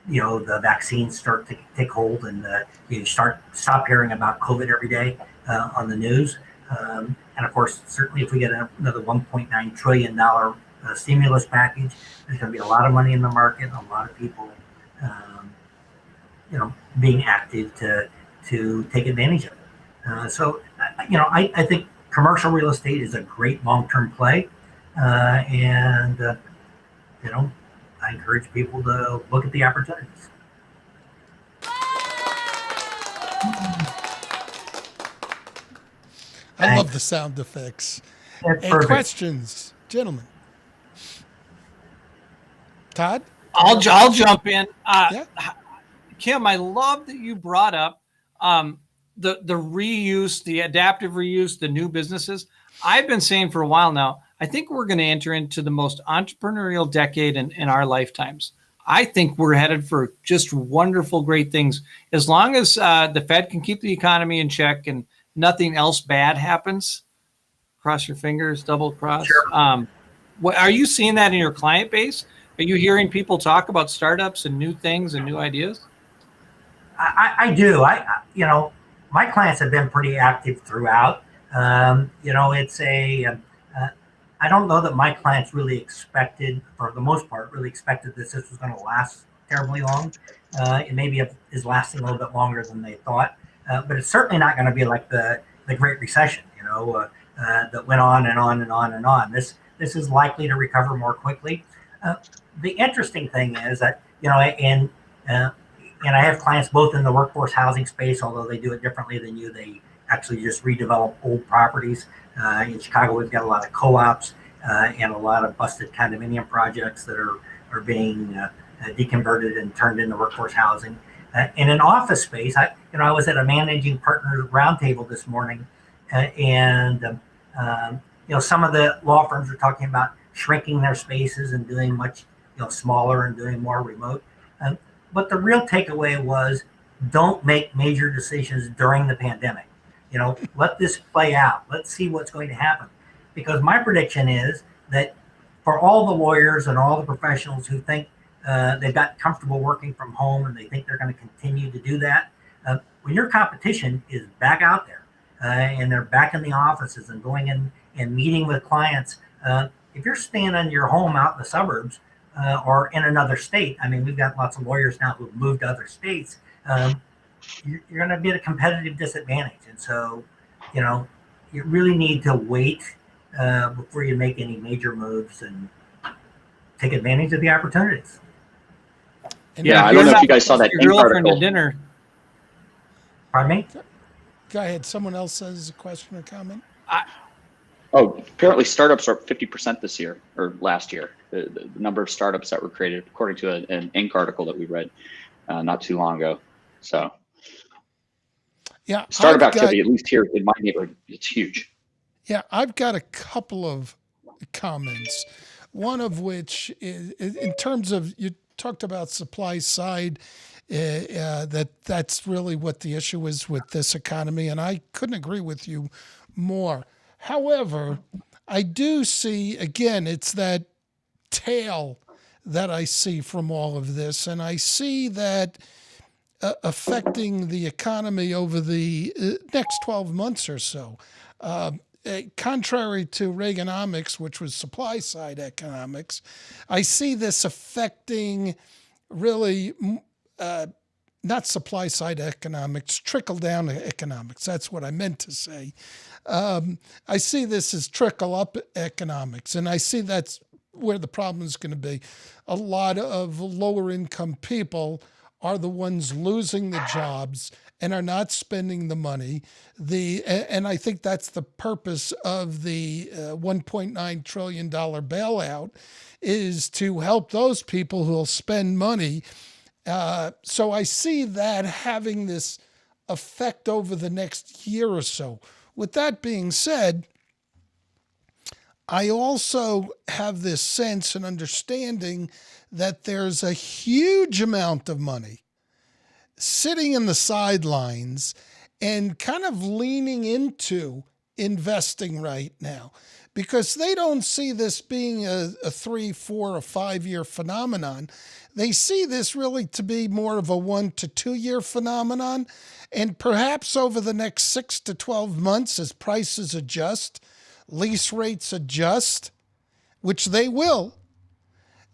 [SPEAKER 5] the vaccines start to take hold and you stop hearing about COVID every day on the news, and of course, certainly if we get another $1.9 trillion stimulus package, there's going to be a lot of money in the market, and a lot of people, being active to take advantage of it. So I think commercial real estate is a great long-term play, and I encourage people to look at the opportunities.
[SPEAKER 1] I love the sound effects.
[SPEAKER 5] That's
[SPEAKER 1] Any
[SPEAKER 5] perfect.
[SPEAKER 1] questions, gentlemen? Todd?
[SPEAKER 4] I'll jump in.
[SPEAKER 1] Yeah.
[SPEAKER 4] Kim, I love that you brought up the reuse, the adaptive reuse, the new businesses. I've been saying for a while now, I think we're going to enter into the most entrepreneurial decade in our lifetimes. I think we're headed for just wonderful, great things. As long as the Fed can keep the economy in check and nothing else bad happens, cross your fingers, double cross.
[SPEAKER 5] Sure.
[SPEAKER 4] What are you seeing that in your client base? Are you hearing people talk about startups and new things and new ideas?
[SPEAKER 5] I do. My clients have been pretty active throughout. It's I don't know that my clients really expected, for the most part, that this was going to last terribly long. It maybe is lasting a little bit longer than they thought, but it's certainly not going to be like the Great Recession, that went on and on and on and on. This is likely to recover more quickly. The interesting thing is that, and and I have clients both in the workforce housing space, although they do it differently than you. They actually just redevelop old properties. In Chicago, we've got a lot of co-ops and a lot of busted condominium projects that are being deconverted and turned into workforce housing. And in office space, I was at a managing partners roundtable this morning, and some of the law firms are talking about shrinking their spaces and doing much smaller and doing more remote. But the real takeaway was, don't make major decisions during the pandemic. Let this play out. Let's see what's going to happen. Because my prediction is that for all the lawyers and all the professionals who think they've got comfortable working from home and they think they're going to continue to do that, when your competition is back out there and they're back in the offices and going in and meeting with clients, if you're staying in your home out in the suburbs or in another state, we've got lots of lawyers now who've moved to other states, you're going to be at a competitive disadvantage. And so, you really need to wait before you make any major moves and take advantage of the opportunities.
[SPEAKER 3] Yeah, I don't know if you guys saw that article.
[SPEAKER 4] Dinner.
[SPEAKER 5] Pardon me?
[SPEAKER 1] Go ahead. Someone else has a question or comment?
[SPEAKER 3] Apparently startups are up 50% this year or last year. The number of startups that were created, according to an Inc. article that we read not too long ago. So,
[SPEAKER 1] yeah,
[SPEAKER 3] startup activity, at least here in my neighborhood, it's huge.
[SPEAKER 1] Yeah, I've got a couple of comments. One of which is in terms of, you talked about supply side, that's really what the issue is with this economy, and I couldn't agree with you more. However, I do see, again, it's that tail that I see from all of this, and I see that affecting the economy over the next 12 months or so. Contrary to Reaganomics, which was supply side economics, I see this affecting really not supply side economics, trickle down economics. That's what I meant to say. I see this as trickle up economics, and I see that's where the problem is going to be. A lot of lower income people are the ones losing the jobs and are not spending the money. And I think that's the purpose of the $1.9 trillion bailout, is to help those people who will spend money. So I see that having this effect over the next year or so. With that being said, I also have this sense and understanding that there's a huge amount of money sitting in the sidelines and kind of leaning into investing right now, because they don't see this being a 3, 4, or 5 year phenomenon. They see this really to be more of a 1 to 2 year phenomenon. And perhaps over the next 6 to 12 months, as prices adjust, lease rates adjust, which they will,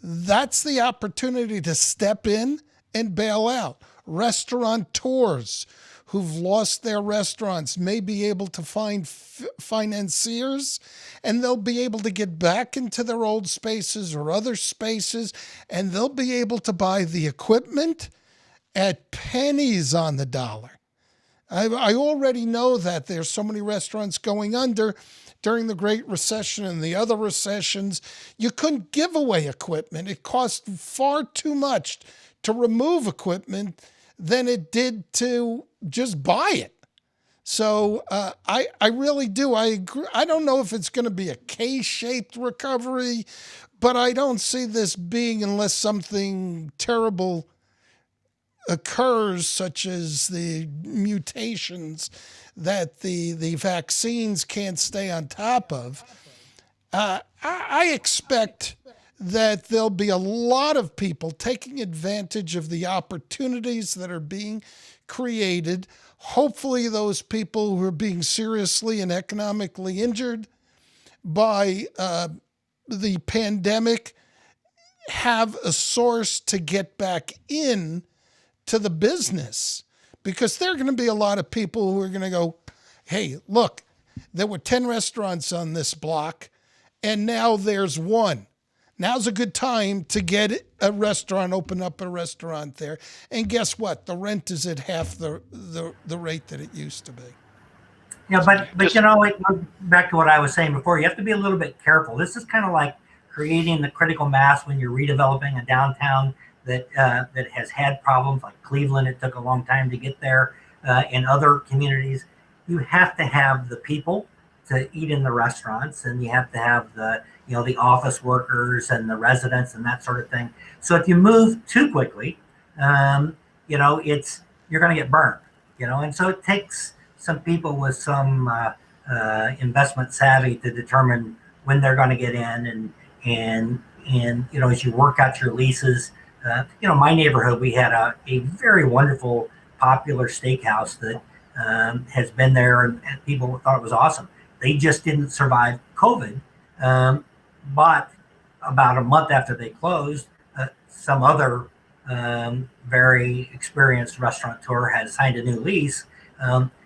[SPEAKER 1] that's the opportunity to step in and bail out. Restaurateurs who've lost their restaurants may be able to find financiers, and they'll be able to get back into their old spaces or other spaces, and they'll be able to buy the equipment at pennies on the dollar. I already know that there's so many restaurants going under. During the Great Recession and the other recessions, you couldn't give away equipment. It cost far too much to remove equipment than it did to just buy it. So I really do. I agree. I don't know if it's going to be a K-shaped recovery, but I don't see this being, unless something terrible occurs, such as the mutations that the vaccines can't stay on top of. I expect that there'll be a lot of people taking advantage of the opportunities that are being created. Hopefully those people who are being seriously and economically injured by the pandemic have a source to get back in to the business, because there are going to be a lot of people who are going to go, hey, look, there were 10 restaurants on this block and now there's one. now's a good time to get a restaurant, open up a restaurant there. And guess what? The rent is at half the rate that it used to be.
[SPEAKER 5] Yeah, but you know, it goes back to what I was saying before. You have to be a little bit careful. This is kind of like creating the critical mass when you're redeveloping a downtown that has had problems, like Cleveland. It took a long time to get there. In other communities, you have to have the people to eat in the restaurants, and you have to have the the office workers and the residents and that sort of thing. So if you move too quickly, you're going to get burned. And so it takes some people with some investment savvy to determine when they're going to get in, and as you work out your leases. My neighborhood, we had a very wonderful, popular steakhouse that has been there, and people thought it was awesome. They just didn't survive COVID, but about a month after they closed, some other very experienced restaurateur had signed a new lease.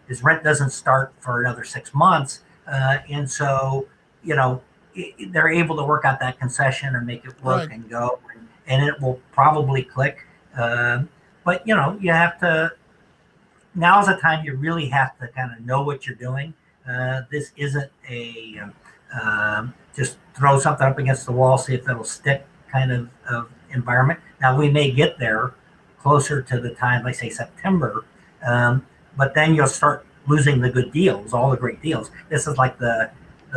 [SPEAKER 5] His rent doesn't start for another 6 months, and so they're able to work out that concession and make it work and go, and it will probably click. But you have to. Now's the time you really have to kind of know what you're doing. This isn't a just throw something up against the wall, see if it'll stick kind of environment. Now we may get there closer to the time, like say September, but then you'll start losing the good deals, all the great deals. This is like the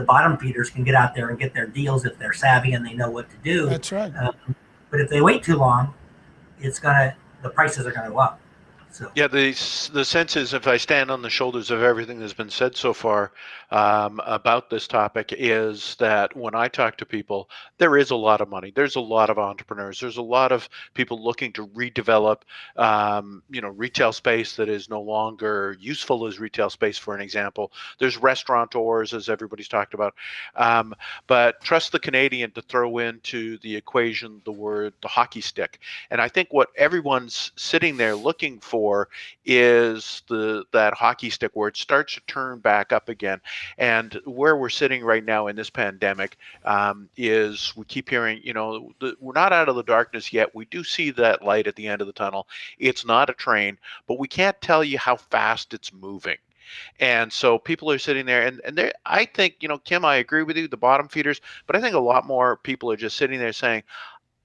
[SPEAKER 5] bottom feeders can get out there and get their deals if they're savvy and they know what to do.
[SPEAKER 1] That's right.
[SPEAKER 5] But if they wait too long, the prices are gonna go up. So.
[SPEAKER 2] Yeah, the sense is, if I stand on the shoulders of everything that's been said so far about this topic, is that when I talk to people, there is a lot of money. There's a lot of entrepreneurs. There's a lot of people looking to redevelop, retail space that is no longer useful as retail space, for an example. There's restaurateurs, as everybody's talked about. But trust the Canadian to throw into the equation the hockey stick. And I think what everyone's sitting there looking for is that hockey stick where it starts to turn back up again. And where we're sitting right now in this pandemic is we keep hearing, we're not out of the darkness yet. We do see that light at the end of the tunnel. It's not a train, but we can't tell you how fast it's moving. And so people are sitting there, and I think, Kim, I agree with you, the bottom feeders, but I think a lot more people are just sitting there saying,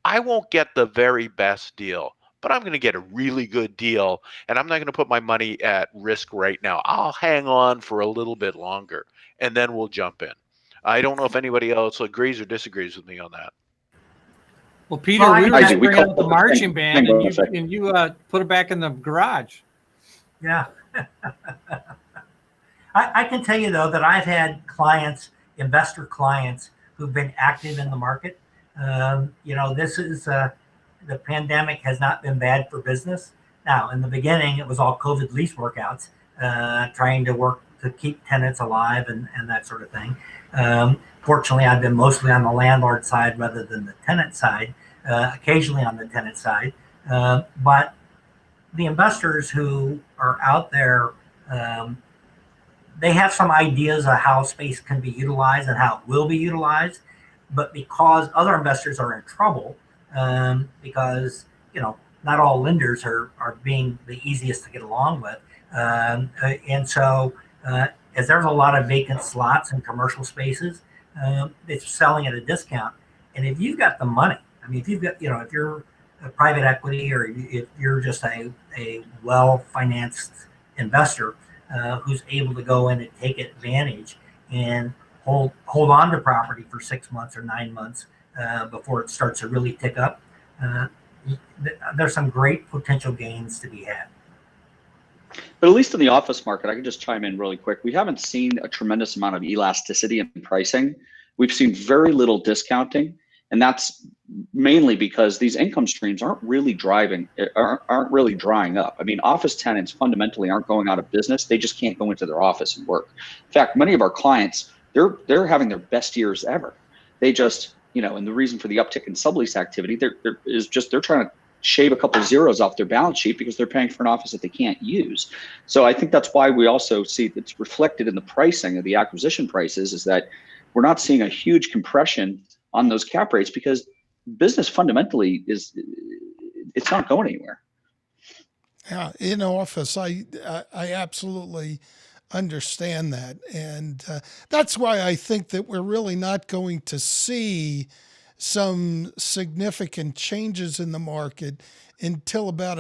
[SPEAKER 2] I won't get the very best deal, but I'm going to get a really good deal, and I'm not going to put my money at risk right now. I'll hang on for a little bit longer, and then we'll jump in. I don't know if anybody else agrees or disagrees with me on that.
[SPEAKER 4] Well, Peter, we were just bringing out the marching band, and you put it back in the garage.
[SPEAKER 5] Yeah. I can tell you, though, that I've had investor clients who've been active in the market. This is... the pandemic has not been bad for business. Now, in the beginning, it was all COVID lease workouts, trying to work to keep tenants alive and that sort of thing. Fortunately, I've been mostly on the landlord side rather than the tenant side, occasionally on the tenant side. But the investors who are out there, they have some ideas of how space can be utilized and how it will be utilized. But because other investors are in trouble, because not all lenders are being the easiest to get along with, and so as there's a lot of vacant slots in commercial spaces, it's selling at a discount. And if you've got the money, if you've got if you're a private equity, or if you're just a well-financed investor who's able to go in and take advantage and hold on to property for 6 months or 9 months. Before it starts to really tick up, there's some great potential gains to be had.
[SPEAKER 3] But at least in the office market, I can just chime in really quick. We haven't seen a tremendous amount of elasticity in pricing. We've seen very little discounting, and that's mainly because these income streams aren't really drying up. Office tenants fundamentally aren't going out of business. They just can't go into their office and work. In fact, many of our clients, they're having their best years ever. They just and the reason for the uptick in sublease activity, they're trying to shave a couple zeros off their balance sheet because they're paying for an office that they can't use. So I think that's why we also see it's reflected in the pricing of the acquisition prices, is that we're not seeing a huge compression on those cap rates because business fundamentally it's not going anywhere.
[SPEAKER 1] Yeah, in office, I absolutely understand that, and that's why I think that we're really not going to see some significant changes in the market until about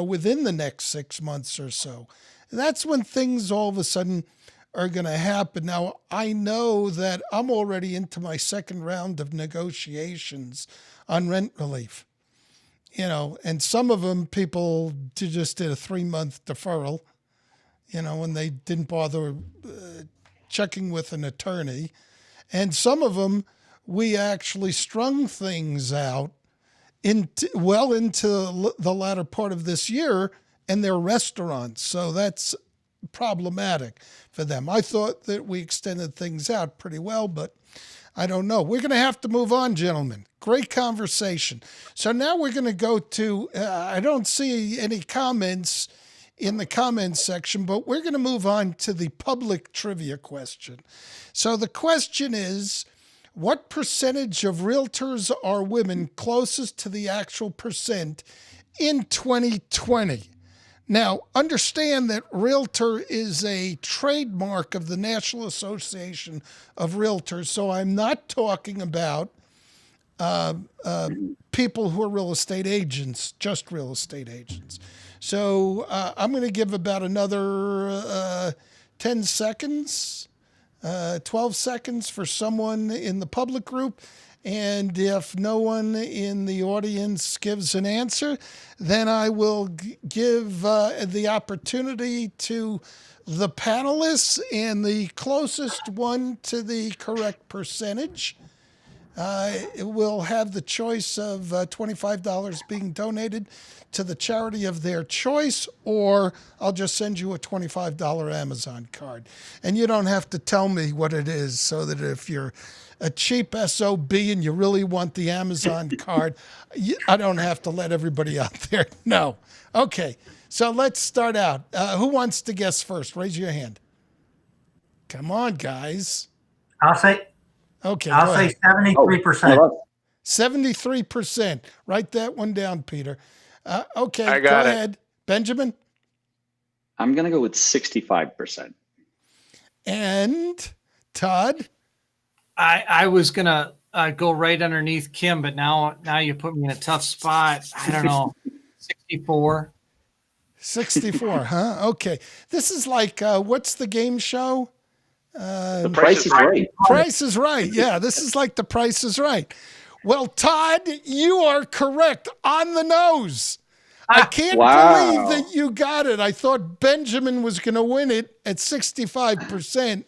[SPEAKER 1] within the next 6 months or so. And that's when things all of a sudden are going to happen. Now, I know that I'm already into my second round of negotiations on rent relief. And some of them people just did a 3-month deferral, and they didn't bother checking with an attorney. And some of them, we actually strung things out into the latter part of this year, and they're restaurants. So that's problematic for them. I thought that we extended things out pretty well, but I don't know. We're going to have to move on, gentlemen. Great conversation. So now we're going to go to, I don't see any comments in the comments section, but we're going to move on to the public trivia question. So the question is, what percentage of realtors are women closest to the actual percent in 2020? Now, understand that realtor is a trademark of the National Association of Realtors, so I'm not talking about people who are real estate agents, just real estate agents. So I'm going to give about another 10 seconds, 12 seconds for someone in the public group. And if no one in the audience gives an answer, then I will give the opportunity to the panelists, and the closest one to the correct percentage will have the choice of $25 being donated to the charity of their choice, or I'll just send you a $25 Amazon card. And you don't have to tell me what it is, so that if you're a cheap SOB and you really want the Amazon card, I don't have to let everybody out there know. Okay, so let's start out. Who wants to guess first? Raise your hand. Come on, guys.
[SPEAKER 5] I'll say
[SPEAKER 1] Okay,
[SPEAKER 5] I'll say 73%.
[SPEAKER 1] 73%. Write that one down, Peter. Okay,
[SPEAKER 2] I
[SPEAKER 1] go
[SPEAKER 2] got it.
[SPEAKER 1] ahead. Benjamin?
[SPEAKER 3] I'm going to go with 65%.
[SPEAKER 1] And Todd?
[SPEAKER 4] I was gonna go right underneath Kim, but now you put me in a tough spot. I don't know, 64.
[SPEAKER 1] 64, huh? Okay. This is like, what's the game show?
[SPEAKER 3] The Price is Right.
[SPEAKER 1] Price is Right. Yeah, this is like The Price is Right. Well, Todd, you are correct on the nose. I can't believe that you got it. I thought Benjamin was going to win it at 65%.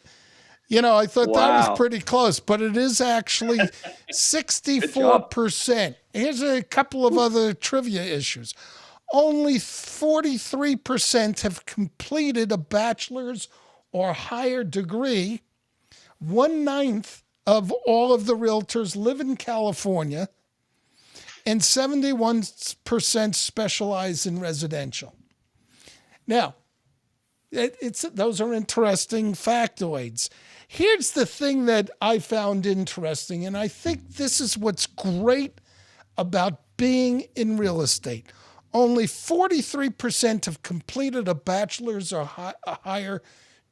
[SPEAKER 1] I thought that was pretty close, but it is actually 64%. Here's a couple of other trivia issues. Only 43% have completed a bachelor's or higher degree. 1/9 of all of the realtors live in California, and 71% specialize in residential. Now, those are interesting factoids. Here's the thing that I found interesting, and I think this is what's great about being in real estate. Only 43% have completed a bachelor's or a higher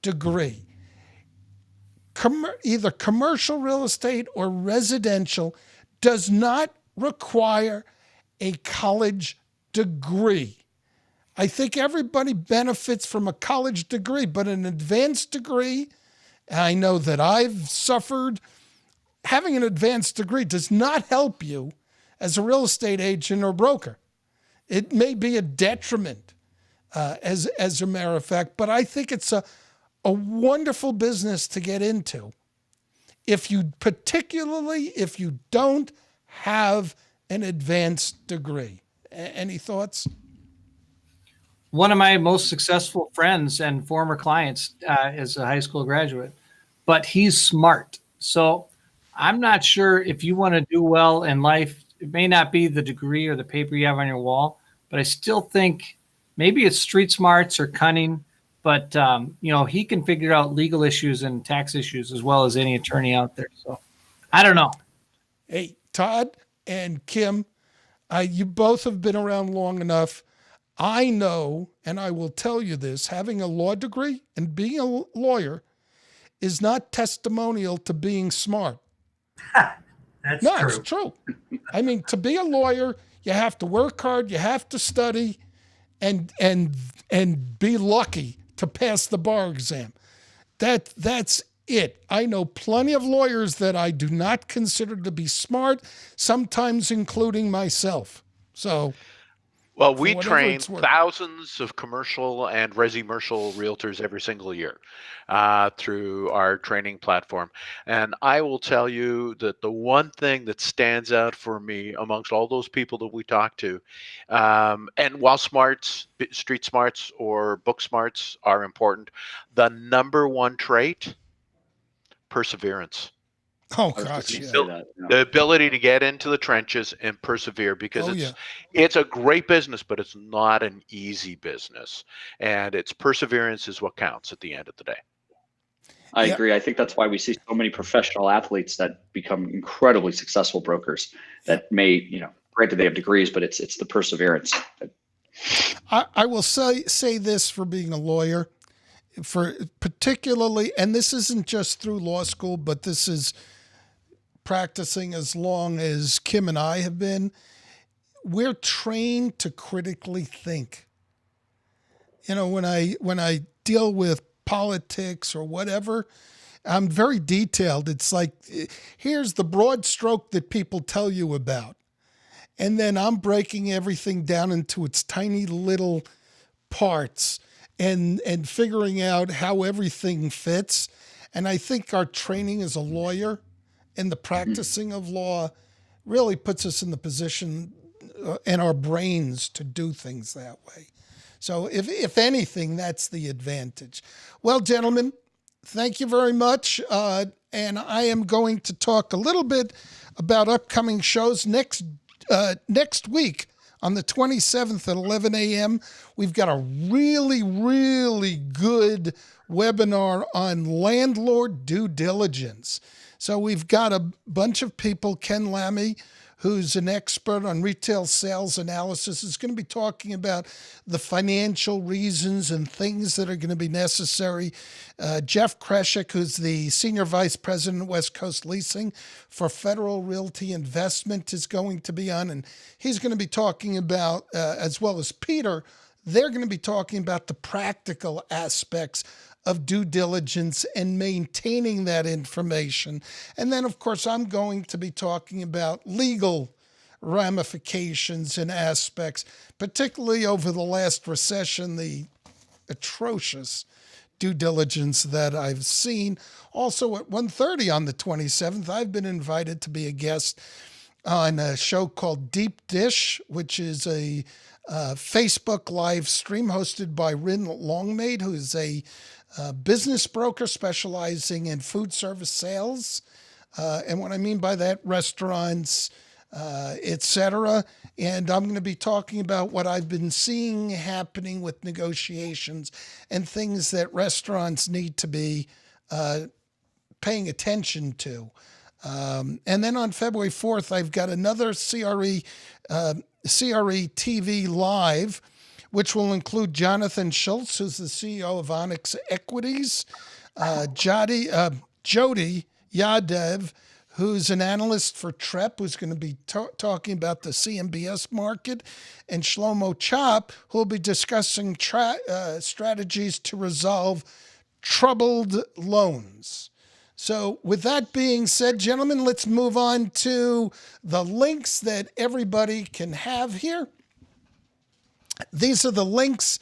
[SPEAKER 1] degree. Either commercial real estate or residential does not require a college degree. I think everybody benefits from a college degree, but an advanced degree, I know that I've suffered, having an advanced degree does not help you as a real estate agent or broker. It may be a detriment as a matter of fact, but I think it's a wonderful business to get into, particularly if you don't have an advanced degree. Any thoughts?
[SPEAKER 4] One of my most successful friends and former clients is a high school graduate, but he's smart. So I'm not sure if you want to do well in life, it may not be the degree or the paper you have on your wall, but I still think maybe it's street smarts or cunning, but he can figure out legal issues and tax issues as well as any attorney out there. So I don't know.
[SPEAKER 1] Hey, Todd? and Kym, you both have been around long enough. I know, and I will tell you this, having a law degree and being a lawyer is not testimonial to being smart.
[SPEAKER 5] That's
[SPEAKER 1] No,
[SPEAKER 5] true.
[SPEAKER 1] it's true. I mean, to be a lawyer, you have to work hard, you have to study, and be lucky to pass the bar exam. That's it. I know plenty of lawyers that I do not consider to be smart, sometimes including myself. So,
[SPEAKER 2] Well, we
[SPEAKER 1] for whatever
[SPEAKER 2] train
[SPEAKER 1] it's worth.
[SPEAKER 2] thousands of commercial and resi-commercial realtors every single year through our training platform. And I will tell you that the one thing that stands out for me amongst all those people that we talk to, and while smarts, street smarts or book smarts are important, the number one trait, perseverance.
[SPEAKER 1] Oh
[SPEAKER 3] I was
[SPEAKER 1] gosh,
[SPEAKER 3] just
[SPEAKER 1] yeah.
[SPEAKER 3] gonna say that. Yeah.
[SPEAKER 2] The ability to get into the trenches and persevere, because
[SPEAKER 1] Oh, yeah.
[SPEAKER 2] it's a great business, but it's not an easy business, and it's perseverance is what counts at the end of the day.
[SPEAKER 3] I
[SPEAKER 1] Yeah.
[SPEAKER 3] agree. I think that's why we see so many professional athletes that become incredibly successful brokers that may, granted they have degrees, but it's the perseverance.
[SPEAKER 1] I will say this for being a lawyer, for particularly, and this isn't just through law school, but this is practicing as long as Kym and I have been. We're trained to critically think. When I deal with politics or whatever, I'm very detailed. It's like, here's the broad stroke that people tell you about. And then I'm breaking everything down into its tiny little parts and figuring out how everything fits. And I think our training as a lawyer and the practicing of law really puts us in the position and our brains to do things that way. So if anything, that's the advantage. Well, gentlemen, thank you very much. And I am going to talk a little bit about upcoming shows next week. On the 27th at 11 a.m., we've got a really, really good webinar on landlord due diligence. So we've got a bunch of people. Ken Lammy, who's an expert on retail sales analysis, is going to be talking about the financial reasons and things that are going to be necessary. Jeff Kreshik, who's the Senior Vice President, West Coast Leasing for Federal Realty Investment, is going to be on, and he's going to be talking about, as well as Peter, they're going to be talking about the practical aspects of due diligence and maintaining that information. And then, of course, I'm going to be talking about legal ramifications and aspects, particularly over the last recession, the atrocious due diligence that I've seen. Also at 1:30 on the 27th, I've been invited to be a guest on a show called Deep Dish, which is a Facebook live stream hosted by Rin Longmaid, who is a business broker specializing in food service sales. And what I mean by that, restaurants, etc. And I'm going to be talking about what I've been seeing happening with negotiations and things that restaurants need to be paying attention to. And then on February 4th, I've got another CREtV Live, which will include Jonathan Schultz, who's the CEO of Onyx Equities, Jody Yadev, who's an analyst for TREP, who's going to be talking about the CMBS market, and Shlomo Chop, who will be discussing strategies to resolve troubled loans. So with that being said, gentlemen, let's move on to the links that everybody can have here. These are the links.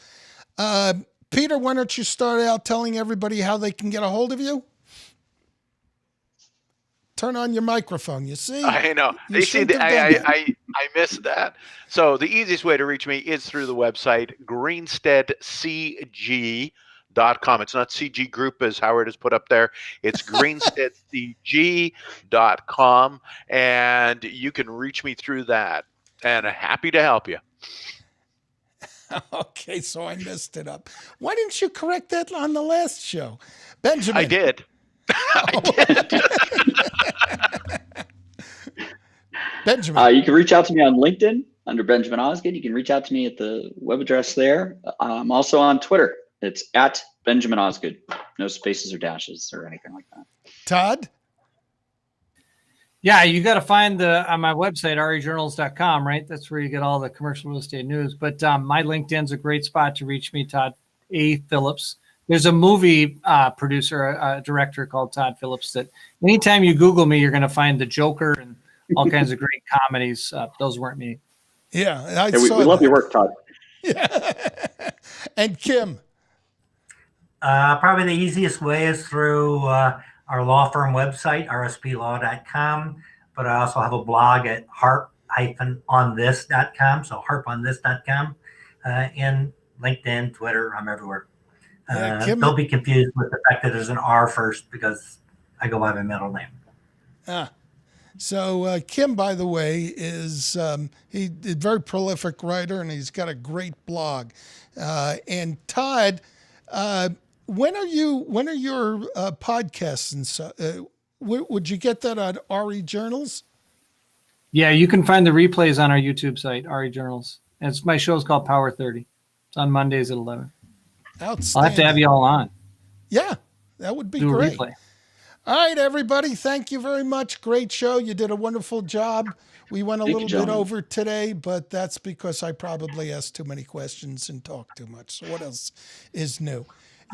[SPEAKER 1] Peter, why don't you start out telling everybody how they can get a hold of you? Turn on your microphone. You see?
[SPEAKER 2] I know.
[SPEAKER 1] You shouldn't have done that.
[SPEAKER 2] I missed that. So the easiest way to reach me is through the website, greensteadcg.com. It's not CG Group as Howard has put up there. It's greensteadcg.com, and you can reach me through that. And I'm happy to help you.
[SPEAKER 1] Okay, so I messed it up. Why didn't you correct that on the last show? Benjamin.
[SPEAKER 2] I did. I did.
[SPEAKER 1] Benjamin.
[SPEAKER 3] You can reach out to me on LinkedIn under Benjamin Osgood. You can reach out to me at the web address there. I'm also on Twitter. It's at Benjamin Osgood. No spaces or dashes or anything like that.
[SPEAKER 1] Todd?
[SPEAKER 4] Yeah, you got to find on my website, rejournals.com, right? That's where you get all the commercial real estate news. But my LinkedIn's a great spot to reach me, Todd A. Phillips. There's a movie producer, a director called Todd Phillips that anytime you Google me, you're going to find The Joker and all kinds of great comedies. Those weren't me.
[SPEAKER 1] Yeah,
[SPEAKER 3] we love your work, Todd.
[SPEAKER 1] Yeah. And Kym?
[SPEAKER 5] Probably the easiest way is through our law firm website, rsplaw.com. But I also have a blog at harp-onthis.com. So harponthis.com. And LinkedIn, Twitter, I'm everywhere. Don't be confused with the fact that there's an R first because I go by my middle name.
[SPEAKER 1] So Kym, by the way, is he's a very prolific writer, and he's got a great blog. And Todd, when are your podcasts and so? Would you get that on RE Journals?
[SPEAKER 4] Yeah, you can find the replays on our YouTube site, RE Journals. And my show's called Power 30. It's on Mondays at 11.
[SPEAKER 1] Outstanding.
[SPEAKER 4] I'll have to have you all on.
[SPEAKER 1] Yeah, that would be
[SPEAKER 4] Do
[SPEAKER 1] great.
[SPEAKER 4] a replay.
[SPEAKER 1] All right, everybody. Thank you very much. Great show. You did a wonderful job. We went a little bit over today, but that's because I probably asked too many questions and talked too much. So what else is new?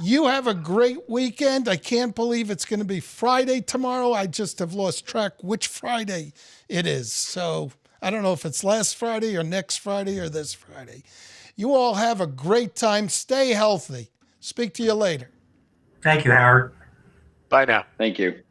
[SPEAKER 1] You have a great weekend. I can't believe it's going to be Friday tomorrow. I just have lost track which Friday it is. So I don't know if it's last Friday or next Friday or this Friday. You all have a great time. Stay healthy. Speak to you later.
[SPEAKER 5] Thank you, Howard.
[SPEAKER 2] Bye now.
[SPEAKER 3] Thank you.